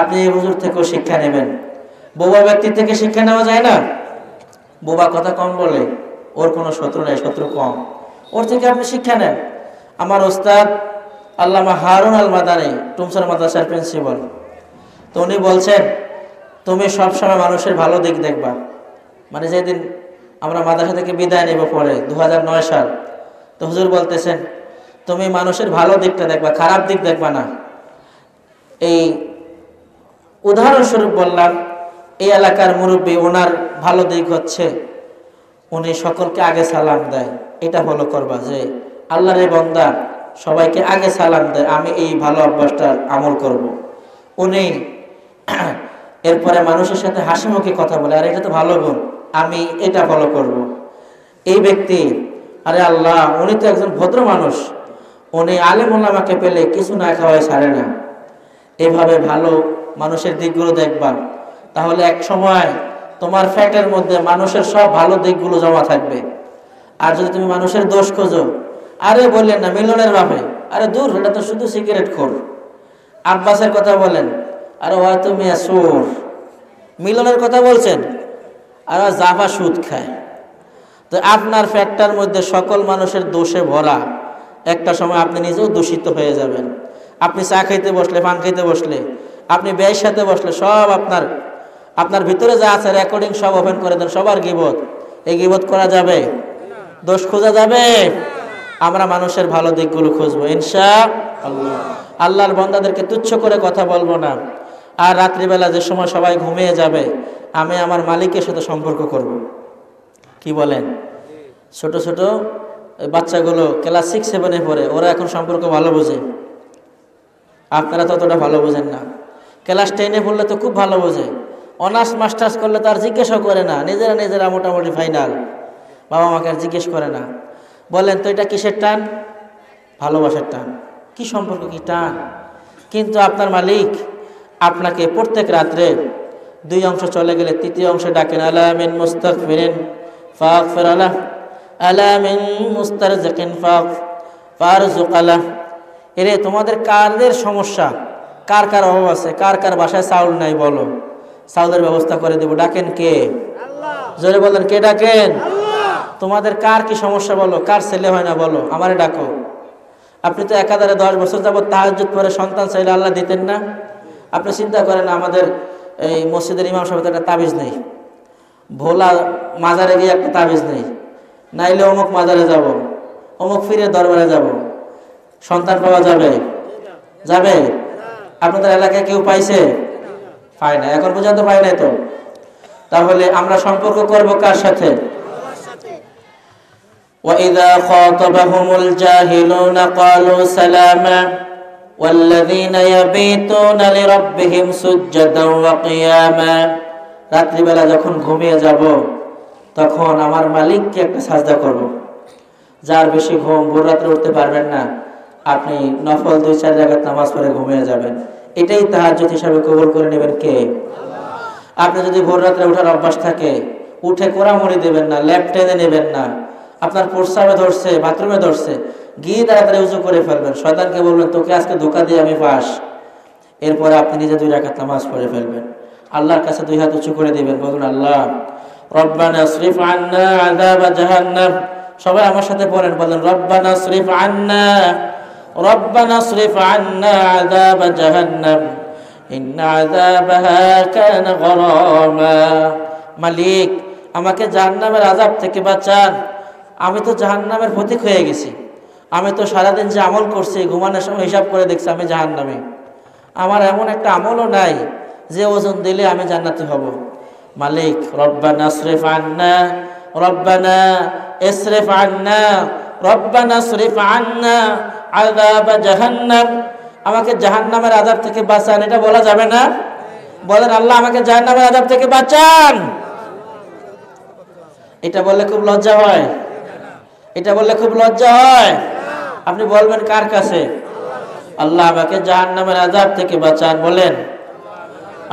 আপনি এই হুজুর থেকেও শিক্ষা নেবেন। বোবা ব্যক্তির থেকে শিক্ষা নেওয়া যায় না? বোবা কথা কম বলে, ওর কোনো শত্রু নেই, শত্রু কম, ওর থেকে আপনি শিক্ষা নেন। আমার ওস্তাদ আল্লামা হারুন আল মাদানী, টুমসার মাদ্রাসার প্রিন্সিপাল, তো উনি বলছেন তুমি সবসময় মানুষের ভালো দিক দেখবা। মানে যেদিন আমরা মাদ্রাসা থেকে বিদায় নেব পরে 2009 সাল, তো হুজুর বলতেছেন তুমি মানুষের ভালো দিকটা দেখবা, খারাপ দিক দেখবা না। এই উদাহরণস্বরূপ বললাম, এই এলাকার মুরব্বী, ওনার ভালো দিক হচ্ছে উনি সকলকে আগে সালাম দেয়। এটা ফলো করবা যে আল্লাহর এই বান্দা সবাইকে আগে সালাম দেয়, আমি এই ভালো অভ্যাসটার আমল করব। উনি এরপরে মানুষের সাথে হাসি মুখে কথা বলে, আর এটা তো ভালো গুণ, আমি এটা ফলো করব। এই ব্যক্তি, আরে আল্লাহ, উনি তো একজন ভদ্র মানুষ, উনি আলেম ওলামাকে পেলে কিছু না খাওয়ায় ছাড়ে না। এভাবে ভালো মানুষের দিকগুলো দেখবা, তাহলে এক সময় তোমার ফ্যাটের মধ্যে মানুষের সব ভালো দিকগুলো জমা থাকবে। আর যদি তুমি মানুষের দোষ খোঁজো, আরে বললেন না মিলনের বাপে, আরে দূর, এটা তো শুধু সিগারেট খোর। আব্বাসের কথা বলেন, আরে হয়তো মেয়ে চোর। মিলনের কথা বলছেন, আর জাফা সুদ খায়। তো আপনার ফ্যাটটার মধ্যে সকল মানুষের দোষে ভরা, একটা সময় আপনি নিজেও দূষিত হয়ে যাবেন। আপনি চা খাইতে বসলে, পান খাইতে বসলে, আপনি ব্যয়ের সাথে বসলে, সব আপনার ভিতরে যা আছে রেকর্ডিং সব ওপেন করে দেন, সবার গীবত। এই গীবত করা যাবে? দোষ খোঁজা যাবে? আমরা মানুষের ভালো দিকগুলো খুঁজবো ইনশাআল্লাহ। আল্লাহর বান্দাদেরকে তুচ্ছ করে কথা বলবো না। আর রাত্রিবেলা যে সময় সবাই ঘুমিয়ে যাবে, আমি আমার মালিকের সাথে সম্পর্ক করব। কি বলেন? ছোট ছোট বাচ্চাগুলো ক্লাস 6-7-এ পড়ে, ওরা এখন সম্পর্ক ভালো বোঝে, আপনারা ততটা ভালো বোঝেন না। ক্লাস 10-এ পড়লে তো খুব ভালো বোঝে, অনার্স মাস্টার্স করলে তো আর জিজ্ঞাসা করে না, নিজেরা মোটামুটি ফাইনাল, বাবা মাকে আর জিজ্ঞেস করে না। বলেন তো এটা কিসের টান? ভালোবাসার টান। কি সম্পর্ক, কি টান! কিন্তু আপনার মালিক আপনাকে প্রত্যেক রাত্রে 2 অংশ চলে গেলে 3য় অংশে ডাকেন, আলা মিন মুস্তাগফিরিন ফাগফির লাহ, আলা মিন মুস্তারজিকিন ফারজুক লাহ। এরে তোমাদের কাদের সমস্যা, কার কার অভাব আছে, কার কার বাসায় চাউল নাই, বলো, চাউলের ব্যবস্থা করে দেব। ডাকেন কে? আল্লাহ। জোরে বলেন, কে ডাকেন? আল্লাহ। তোমাদের কার কি সমস্যা বলো, কার ছেলে হয় না বলো, আমারে ডাকো। আপনি তো একাধারে 10 বছর যাবত তাহাজ্জুদ পড়ে সন্তান চাইলে আল্লাহ দিতেন না? আপনি চিন্তা করেন, আমাদের এই মসজিদের ইমাম সাহেবের একটা তাবিজ নেই, ভোলা মাজারে গিয়ে একটা তাবিজ নেই, নাইলে অমুক মাজারে যাব, অমুক ফিরে দরবারে যাব, সন্তান পাওয়া যাবে? যাবে? আপনাদের এলাকায় কেউ পাইছে? পায় না, এখন পর্যন্ত পায় নাই। তো তাহলে আমরা সম্পর্ক করব কার সাথে? وَإِذَا خَاطَبَهُمُ الْجَاهِلُونَ قَالُوا سَلَامًا وَالَّذِينَ يَبِيتُونَ لِرَبِّهِمْ سُجَّدًا وَقِيَامًا। রাত্রিবেলা যখন ঘুমিয়ে যাব, তখন আমার মালিককে একটা সাজদা করব। যার বেশি ঘুম, ভোর রাত্রে উঠতে পারবেন না, আপনি নফল 2-4 রাকাত নামাজ পড়ে ঘুমিয়ে যাবেন। এটাই তাহাজ্জুদ হিসাবে কবুল করে নেবেন কে? আল্লাহ। আপনি যদি ভোর রাত্রে ওঠার অভ্যাস থাকে, উঠে কোরামুড়ি দেবেন না, ল্যাপ টেনে নেবেন না। আপনার প্রস্রাবে ধরছে, বাথরুমে ধরছে, গিয়ে তাড়াতাড়ি উজু করে ফেলবেন। শয়তানকে বলবেন তোকে আজকে ধোঁকা দিয়ে আমি পাস। এরপরে আপনি নিজে 2 রাকাত নামাজ পড়ে ফেলবেন। আল্লাহর কাছে 2 হাত উঁচু করে দিবেন, বলুন আল্লাহ রব্বানা আসরিফ আন্না আযাব জাহান্নাম। সবাই আমার সাথে পড়েন, বলেন রব্বানা আসরিফ আন্না আযাব জাহান্নাম ইন্না আযাবাহা কানা গরামা। মালিক আমাকে জাহান্নামের আযাব থেকে বাঁচান, আমি তো জাহান্নামের পথিক হয়ে গেছি। আমি তো সারাদিন যে আমল করছি, ঘুমানোর সময় হিসাব করে দেখছি আমি জাহান্নামে। আমার এমন একটা আমলও নাই যে ওজন দিলে আমি জান্নাতি হব। মালিক রব্বানা ইসরিফ আন্না, রব্বানা ইসরিফ আন্না, রব্বানা ইসরিফ আন্না আযাব জাহান্নাম, আমাকে জাহান্নামের আযাব থেকে বাঁচান। এটা বলা যাবে না? বলেন আল্লাহ আমাকে জাহান্নামের আযাব থেকে বাঁচান। এটা বললে খুব লজ্জা হয়, এটা বললে খুব লজ্জা হয়। আপনি বলবেন কার কাছে? আল্লাহ আমাকে জাহান্নামের আযাব থেকে বাঁচান। বলেন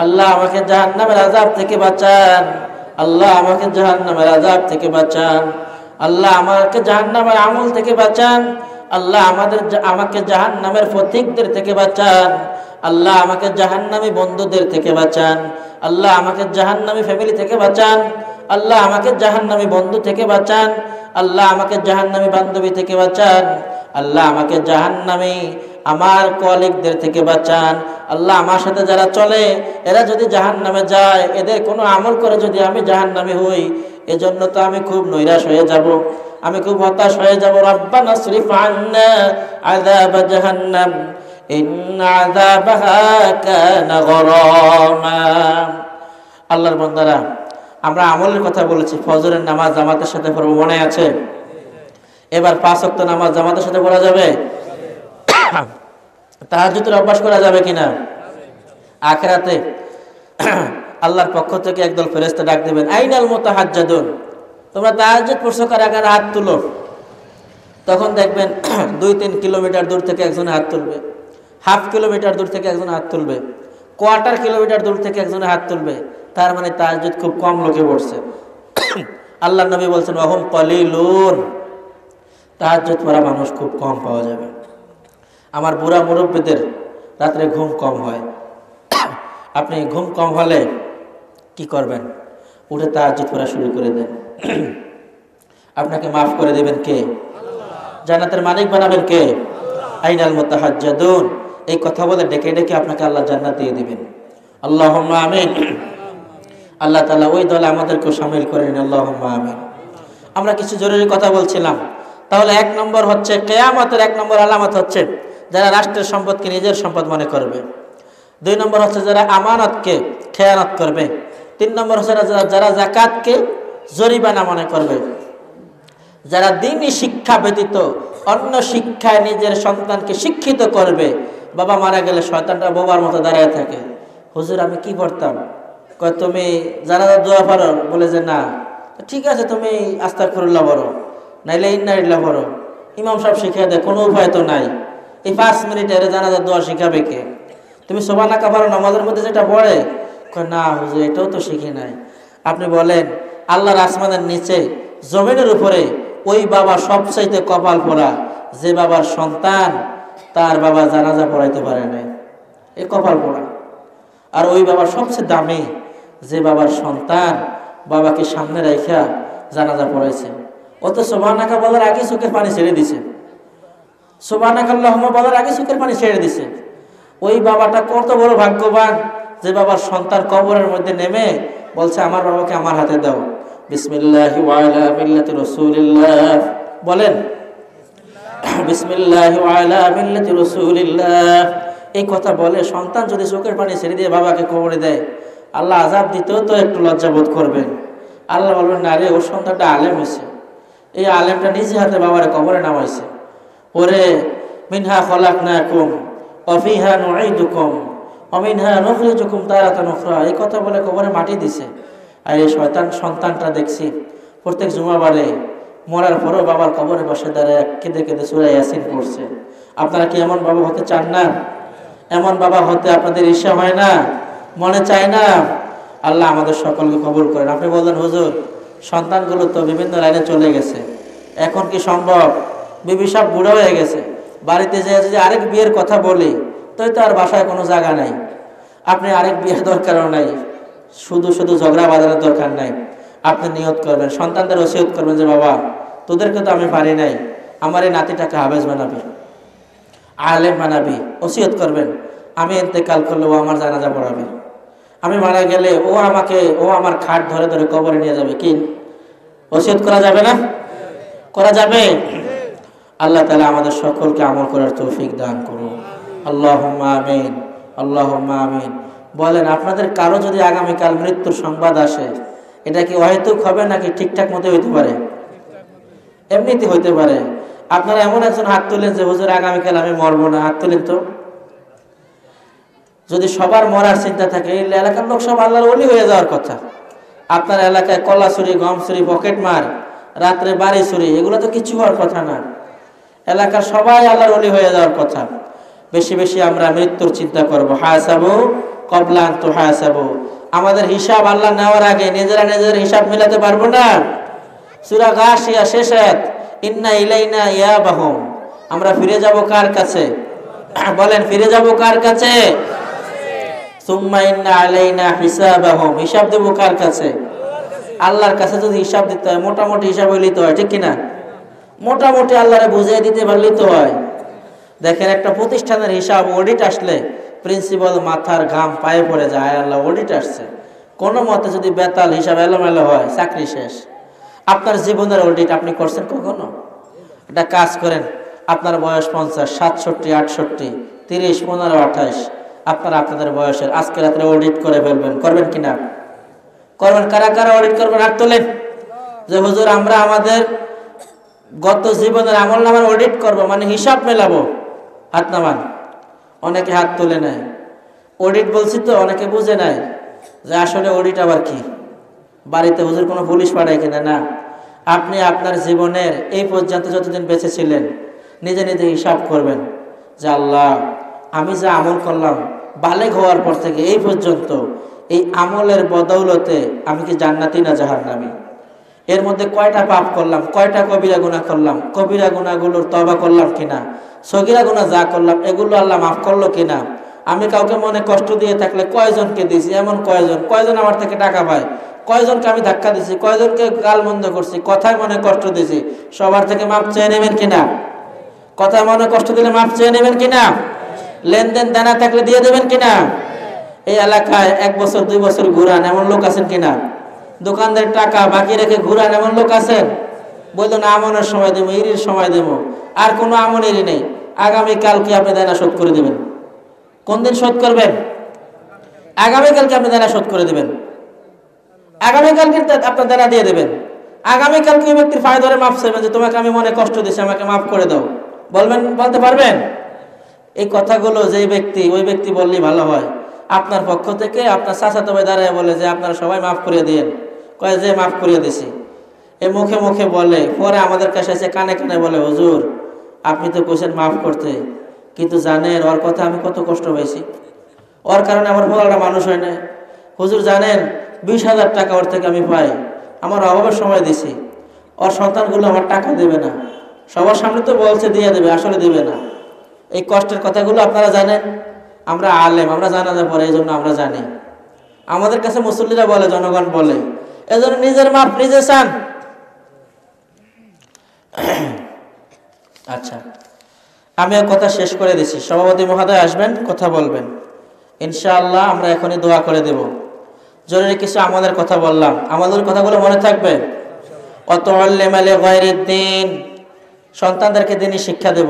আল্লাহ আমাকে জাহান্নামের আযাব থেকে বাঁচান, আল্লাহ আমাকে জাহান্নামের আযাব থেকে বাঁচান, আল্লাহ আমাকে জাহান্নামের আমল থেকে বাঁচান, আল্লাহ আমাকে জাহান্নামের পথিকদের থেকে বাঁচান, আল্লাহ আমাকে জাহান্নামী বন্ধুদের থেকে বাঁচান, আল্লাহ আমাকে জাহান্নামী ফ্যামিলি থেকে বাঁচান, আল্লাহ আমাকে জাহান্নামী বন্ধু থেকে বাঁচান, আল্লাহ আমাকে জাহান্নামী বান্ধবী থেকে বাঁচান, আল্লাহ আমাকে জাহান্নামী আমার কলিগদের থেকে বাঁচান। আল্লাহ আমার সাথে যারা চলে এরা যদি জাহান্নামে যায়, এদের কোনো আমল করে যদি আমি জাহান্নামী হই, এজন্য তো আমি খুব নৈরাশ হয়ে যাব, আমি খুব হতাশ হয়ে যাব। রব্বানা ইসরিফ আন্না আযাব জাহান্নাম ইন্না আযাবাহা কানা গরামা। আল্লাহর বান্দারা, আমরা আমলের কথা বলেছি। ফজরের নামাজ জামাতের সাথে পড়ব, মনে আছে? এবার 5 ওয়াক্ত নামাজ জামাতের সাথে পড়া যাবে? তাহাজ্জুদের অভ্যাস করা যাবে কিনা? আখিরাতে আল্লাহর পক্ষ থেকে একদল ফেরেশতা ডাক দিবেন, আইনাল মুতাহাজ্জিদুন, তোমরা তাহাজ্জুদ পড়ছো কারা কারা, হাত তুলো। তখন দেখবেন 2-3 কিলোমিটার দূর থেকে একজন হাত তুলবে, হাফ কিলোমিটার দূর থেকে একজন হাত তুলবে, কোয়ার্টার কিলোমিটার দূর থেকে একজন হাত তুলবে। তার মানে তাহাজ্জুদ খুব কম লোকে পড়ছে। আল্লাহর নবী বলছেন ওয়াহুম কলিলুন, তাহাজ্জুদ পড়া মানুষ খুব কম পাওয়া যাবে। আমার বুড়া মুরব্বীদের রাত্রে ঘুম কম হয়। আপনি ঘুম কম হলে কি করবেন? উঠে তাহাজ্জুদ পড়া শুরু করে দেন। আপনাকে মাফ করে দেবেন কে? জান্নাতের মালিক বানাবেন কে? আইনাল মুতাহাজ্জিদুন। এই কথা বলে ডেকে ডেকে আপনাকে আল্লাহ জান্নাত দিয়ে দিবেন। আল্লাহুম্মা আমিন। আল্লাহ তাআলা ওই দলে আমাদেরকেও শামিল করে নিন, আল্লাহুম্মা আমিন। আমরা কিছু জরুরি কথা বলছিলাম। তাহলে 1 নম্বর হচ্ছে কিয়ামতের 1 নম্বর আলামত হচ্ছে যারা রাষ্ট্রের সম্পদকে নিজের সম্পদ মনে করবে। 2 নম্বর হচ্ছে যারা আমানতকে খেয়ানত করবে। 3 নম্বর হচ্ছে যারা যাকাতকে জরিমানা মনে করবে। যারা দ্বীনি শিক্ষা ব্যতীত অন্য শিক্ষায় নিজের সন্তানকে শিক্ষিত করবে। বাবা মারা গেলে শয়তানটা বোবার মতো দাঁড়ায় থাকে, হুজুর আমি কি করতাম? কয় তুমি জানাজা দোয়া পড়ো, বলে যে না, ঠিক আছে তুমি আস্তাগফিরুল্লাহ পড়ো, নাইলে ইন্না লিল্লাহি পড়ো। ইমাম সাহেব শিখিয়ে দেয়, কোনো উপায় তো নাই। এই 5 মিনিটের জানাজা দোয়া শিখাবে কে? তুমি সুবহানাকা পড়ো নামাজের মধ্যে যেটা পড়ে। কয় না হুজুর এটাও তো শিখি নাই। আপনি বলেন আল্লাহর আসমানের নিচে জমিনের উপরে ওই বাবা সবচাইতে কপাল পোড়া, যে বাবার সন্তান তার বাবা জানাজা পড়াইতে পারে না, এই কপাল পোড়া। আর ওই বাবার সবচেয়ে দামি, যে বাবার সন্তান বাবাকে সামনে রাইখা জানাজা পড়াইছে। অত সুবহানাকা বলার আগে চোখের পানি ছেড়ে দিছে, সুবহানাকা আল্লাহুম্মা বলার আগে চোখের পানি ছেড়ে দিছে। ওই বাবাটা কত বড় ভাগ্যবান, যে বাবার সন্তান কবরের মধ্যে নেমে বলছে আমার বাবাকে আমার হাতে দাও, বিসমিল্লাহি ওয়া আলা মিল্লাতি রাসূলিল্লাহ, বলেন বিসমিল্লাহি ওয়া আলা মিল্লাতি রাসূলিল্লাহ। এই কথা বলে সন্তান যদি চোখের পানি ছেড়ে দিয়ে বাবাকে কবরে দেয়, আল্লাহ আযাব দিতেও তো একটু লজ্জা বোধ করবেন। আল্লাহ বলবেন না রে, ওর সন্তানটা আলেম হয়েছে, এই আলেমটা নিজে হাতে বাবারে কবরে নামাইছে। ওরে মিনহা খলাকনাকুম ওয়া ফিহা নুঈদুকুম ওয়া মিনহা নুখরিজুকুম তারাতান উখরা, এই কথা বলে কবরে মাটি দিছে। আর এই শয়তান সন্তানটা দেখছি প্রত্যেক জুমাবারে মরার পরও বাবার কবরে বসে দাঁড়ায় কেঁদে কেঁদে সূরা ইয়াসিন পড়ছে। আপনারা কি এমন বাবা হতে চান না? এমন বাবা হতে আপনাদের ইচ্ছা হয় না, মনে চায় না? আল্লাহ আমাদের সকলকে কবুল করেন। আপনি বললেন হুজুর সন্তানগুলো তো বিভিন্ন লাইনে চলে গেছে, এখন কি সম্ভব? বিবি সব বুড়ো হয়ে গেছে, বাড়িতে যেয়ে যদি আরেক বিয়ের কথা বলি তো আর বাসায় কোনো জায়গা নাই। আপনি আরেক বিয়ের দরকারও নাই, শুধু শুধু ঝগড়া বাজারের দরকার নাই। আপনি নিয়ত করবেন, সন্তানদের ওসিয়ত করবেন যে বাবা তোদেরকে তো আমি পারি নাই, আমার এই নাতিটাকে হাফেজ বানাবি, আলেম বানাবি। ওসিয়ত করবেন আমি ইন্তেকাল করলে ও আমার জানাজা পড়াবে, আমি মারা গেলে ও আমার খাট ধরে ধরে কবরে নিয়ে যাবে। কি ওসিয়ত করা যাবে না? করা যাবে। আল্লাহ তাআলা আমাদের সকলকে আমল করার তৌফিক দান করুন, আল্লাহুম্মা আমিন, আল্লাহুম্মা আমিন। বলেন আপনাদের কারো যদি আগামীকাল মৃত্যুর সংবাদ আসে, এটা কি অহেতুক হবে নাকি ঠিকঠাক মতো হইতে পারে? এমনিতে হইতে পারে। আপনারা এমন একজন হাত তুলেন যে হুজুর আগামীকাল আমি মরবো না, হাত তুলেন তো। যদি সবার মরার চিন্তা থাকে, এই এলাকার লোক সব আল্লাহর ওলি হয়ে যাওয়ার কথা। আপনার এলাকায় কলা চুরি, গম চুরি, পকেট মার, রাত্রে বাড়ি চুরি, এগুলো তো কিছু হওয়ার কথা না। এলাকার সবাই আল্লাহর ওলি হয়ে যাওয়ার কথা। বেশি বেশি আমরা মৃত্যুর চিন্তা করবো। হাসাবু কবলা আন তুহাসাবু, আমাদের হিসাব আল্লাহ নেওয়ার আগে নিজেরা নিজের হিসাব মিলাতে পারবো না। সূরা গাশিয়া শেষ আয়াত, ইন্না ইলাইনা ইয়াবাহুম, আমরা ফিরে যাব কার কাছে? বলেন ফিরে যাব কার কাছে? সুম্মা ইন্না আলাইনা হিসাবাহুম, হিসাব দেব কার কাছে? আল্লাহর কাছে। যদি হিসাব দিতে হয় মোটামুটি হিসাব হইলেই তো হয়, ঠিক কিনা? মোটামুটি আল্লাহরে বুঝিয়ে দিতে পারলেই তো হয়। দেখেন একটা প্রতিষ্ঠানের হিসাব অডিট আসলে প্রিন্সিপাল মাথার ঘাম পায়ে পড়ে যায়, আল্লাহ অডিট আসছে। কোনো মতে যদি বেতাল হিসাব এলোমেলো হয়, চাকরি শেষ। আপনার জীবনের অডিট আপনি করছেন কখনো? একটা কাজ করেন, আপনার বয়স 50, 67, 68, 30, 15, 28, আপনারা আপনাদের বয়সের আজকে রাত্রে অডিট করে ফেলবেন। করবেন কিনা? করবেন। কারা কারা অডিট করবেন? হাত তোলেন যে হুজুর আমরা আমাদের গত জীবনের আমল নামার অডিট করবো, মানে হিসাব মেলাবো। হাত নামান। অনেকে হাত তুলে নেয়। অডিট বলছি তো, অনেকে বুঝে নাই যে আসলে অডিট আবার কি। বাড়িতে হুজুর কোনো পুলিশ পাঠায় কিনা? না, আপনি আপনার জীবনের এই পর্যন্ত যতদিন বেঁচে ছিলেন নিজে নিজে হিসাব করবেন যে আল্লাহ আমি যা আমল করলাম বালেগ হওয়ার পর থেকে এই পর্যন্ত, এই আমলের বদৌলতে আমি কি জান্নাতি না জাহান্নামী? এর মধ্যে কয়টা পাপ করলাম, কয়টা কবিরা গুনাহ করলাম, কবিরা গুনাহগুলোর তওবা করলাম কিনা, সগীরা গুনাহ যা করলাম এগুলো আল্লাহ মাফ করলো কিনা, আমি কাউকে মনে কষ্ট দিয়ে থাকলে কয়জনকে দিয়েছি, এমন কয়জন আমার থেকে টাকা পায়, কয়জনকে আমি ধাক্কা দিয়েছি, কয়জনকে গাল মন্দ করছি, কথায় মনে কষ্ট দিয়েছি, সবার থেকে মাপ চেয়ে নেবেন কিনা? কথায় মনে কষ্ট দিলে মাপ চেয়ে নেবেন কিনা? লেনদেন দেনা থাকলে দিয়ে দেবেন কিনা? এই এলাকায় 1 বছর 2 বছর ঘুরান এমন লোক আছেন কিনা? দোকানদার টাকা বাকি রেখে ঘুরান এমন লোক আছেন? বললো না আমনের সময় দেবো, ইরির সময় দেবো, আর কোনো আমনেরই নেই, আগামীকালকে আপনি দেনা শোধ করে দেবেন। কোন দিন শোধ করবেন? আগামীকালকে আপনি দেনা শোধ করে দেবেন। আগামীকালকে আপনার দেনা দিয়ে দেবেন। আগামীকালকে ওই ব্যক্তির ফায়দা ধরে মাফ চাইবেন যে তোমাকে আমি মনে কষ্ট দিচ্ছি, আমাকে মাফ করে দাও। বলবেন, বলতে পারবেন? এই কথাগুলো যে ব্যক্তি, ওই ব্যক্তি বললেই ভালো হয়। আপনার পক্ষ থেকে আপনার চাচাতো ভাই দাঁড়ায় বলে যে আপনারা সবাই মাফ করিয়ে দিয়েন, কয়ে যে মাফ করিয়ে দিছি। এ মুখে মুখে বলে, পরে আমাদের কাছে এসে কানে কানে বলে হুজুর আপনি তো কইছেন মাফ করতে, কিন্তু জানেন ওর কথা আমি কত কষ্ট পাইছি, ওর কারণে আমার বলাটা মানুষ হয় না। হুজুর জানেন 20,000 টাকা ওর থেকে আমি পাই, আমার অভাবের সময় দিছি, ওর সন্তানগুলো আমার টাকা দেবে না, সবার সামনে তো বলছে দিয়ে দেবে, আসলে দেবে না। এই কষ্টের কথাগুলো আপনারা জানেন। আমরা আলেম, আমরা জানাজা পড়ে, এই জন্য আমরা জানি। আমাদের কাছে মুসল্লিরা বলে, জনগণ বলে, এজন্য নিজের মাপ নিজে চান। আচ্ছা, আমি কথা শেষ করে দিছি। সভাপতি মহোদয় আসবেন, কথা বলবেন ইনশাআল্লাহ। আমরা এখনই দোয়া করে দেব। জরুরি কিছু আমাদের কথা বললাম, আমাদের কথাগুলো মনে থাকবে। অতআল্লিমালে গায়রিদ্দিন, সন্তানদেরকে দিনই শিক্ষা দেব।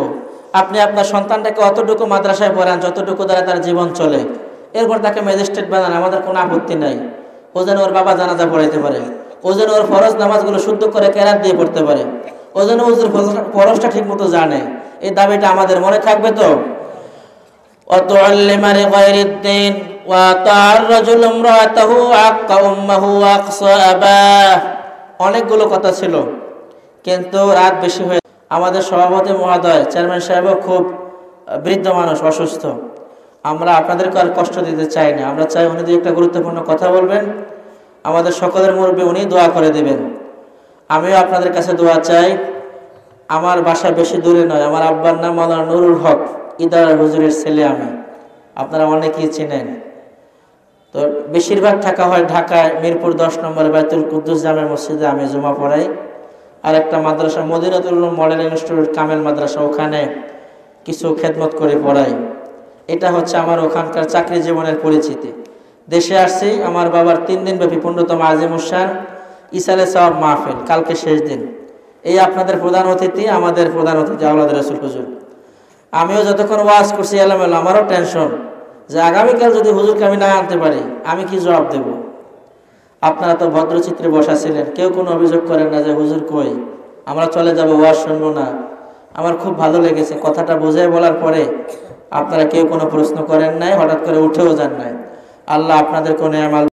আপনি আপনার সন্তানটাকে অতটুকু মাদ্রাসায় পড়ান যতটুকু দ্বারা তার জীবন চলে, এরপর তাকে ম্যাজিস্ট্রেট বানান, আমাদের কোনো আপত্তি নাই। ও যেন ওর বাবা জানাজা পড়াইতে পারে, ও যেন ওর ফরজ নামাজগুলো শুদ্ধ করে কেরাত দিয়ে পড়তে পারে, ও যেন ওর ফরজটা ঠিক মতো জানে। এই দাবিটা আমাদের মনে থাকবে তো? অতআল্লিমালে গায়রিদ্দিন ওয়া তা'আর রাজুলু ইমরাতাহু আক্কা উম্মাহু ওয়া আকসা আবাহ। অনেকগুলো কথা ছিল, কিন্তু রাত বেশি হয়ে, আমাদের সভাপতি মহোদয় চেয়ারম্যান সাহেবও খুব বৃদ্ধ মানুষ, অসুস্থ। আমরা আপনাদেরকে আর কষ্ট দিতে চাই না। আমরা চাই উনি একটা গুরুত্বপূর্ণ কথা বলবেন, আমাদের সকলের মুরব্বী উনি দোয়া করে দেবেন। আমিও আপনাদের কাছে দোয়া চাই। আমার বাসা বেশি দূরে নয়, আমার আব্বার নাম মাওলানা নুরুল হক, ইদারা হুজুরের ছেলে আমি, আপনারা অনেকেই চিনেন। তো বেশিরভাগ থাকা হয় ঢাকায় মিরপুর 10 নম্বর বাইতুল কুদ্দুস জামে মসজিদে আমি জুমা পড়াই। আর একটা মাদ্রাসা মদিনাতুল উলুম মডেল ইনস্টিটিউট কামেল মাদ্রাসা, ওখানে কিছু খেদমত করে পড়াই। এটা হচ্ছে আমার ওখানকার চাকরি জীবনের পরিচিতি। দেশে আসছি, আমার বাবার 3 দিন ব্যাপী 15তম আজিমুসান ইসালে সওয়াব মাহফিল, কালকে শেষ দিন। এই আপনাদের প্রধান অতিথি, আমাদের প্রধান অতিথি আওলাদ রাসূল হুজুর। আমিও যতক্ষণ ওয়াজ করছি এলোমেলো, আমারও টেনশন যে আগামীকাল যদি হুজুরকে আমি না আনতে পারি আমি কি জবাব দেব? আপনারা তো ভদ্রচিত্রে বসা ছিলেন, কেউ কোনো অভিযোগ করেন না যে হুজুর কই, আমরা চলে যাব, ওয়াজ শুনবো না। আমার খুব ভালো লেগেছে কথাটা বোঝাই বলার পরে আপনারা কেউ কোনো প্রশ্ন করেন নাই, হঠাৎ করে উঠেও যান নাই। আল্লাহ আপনাদের কোনো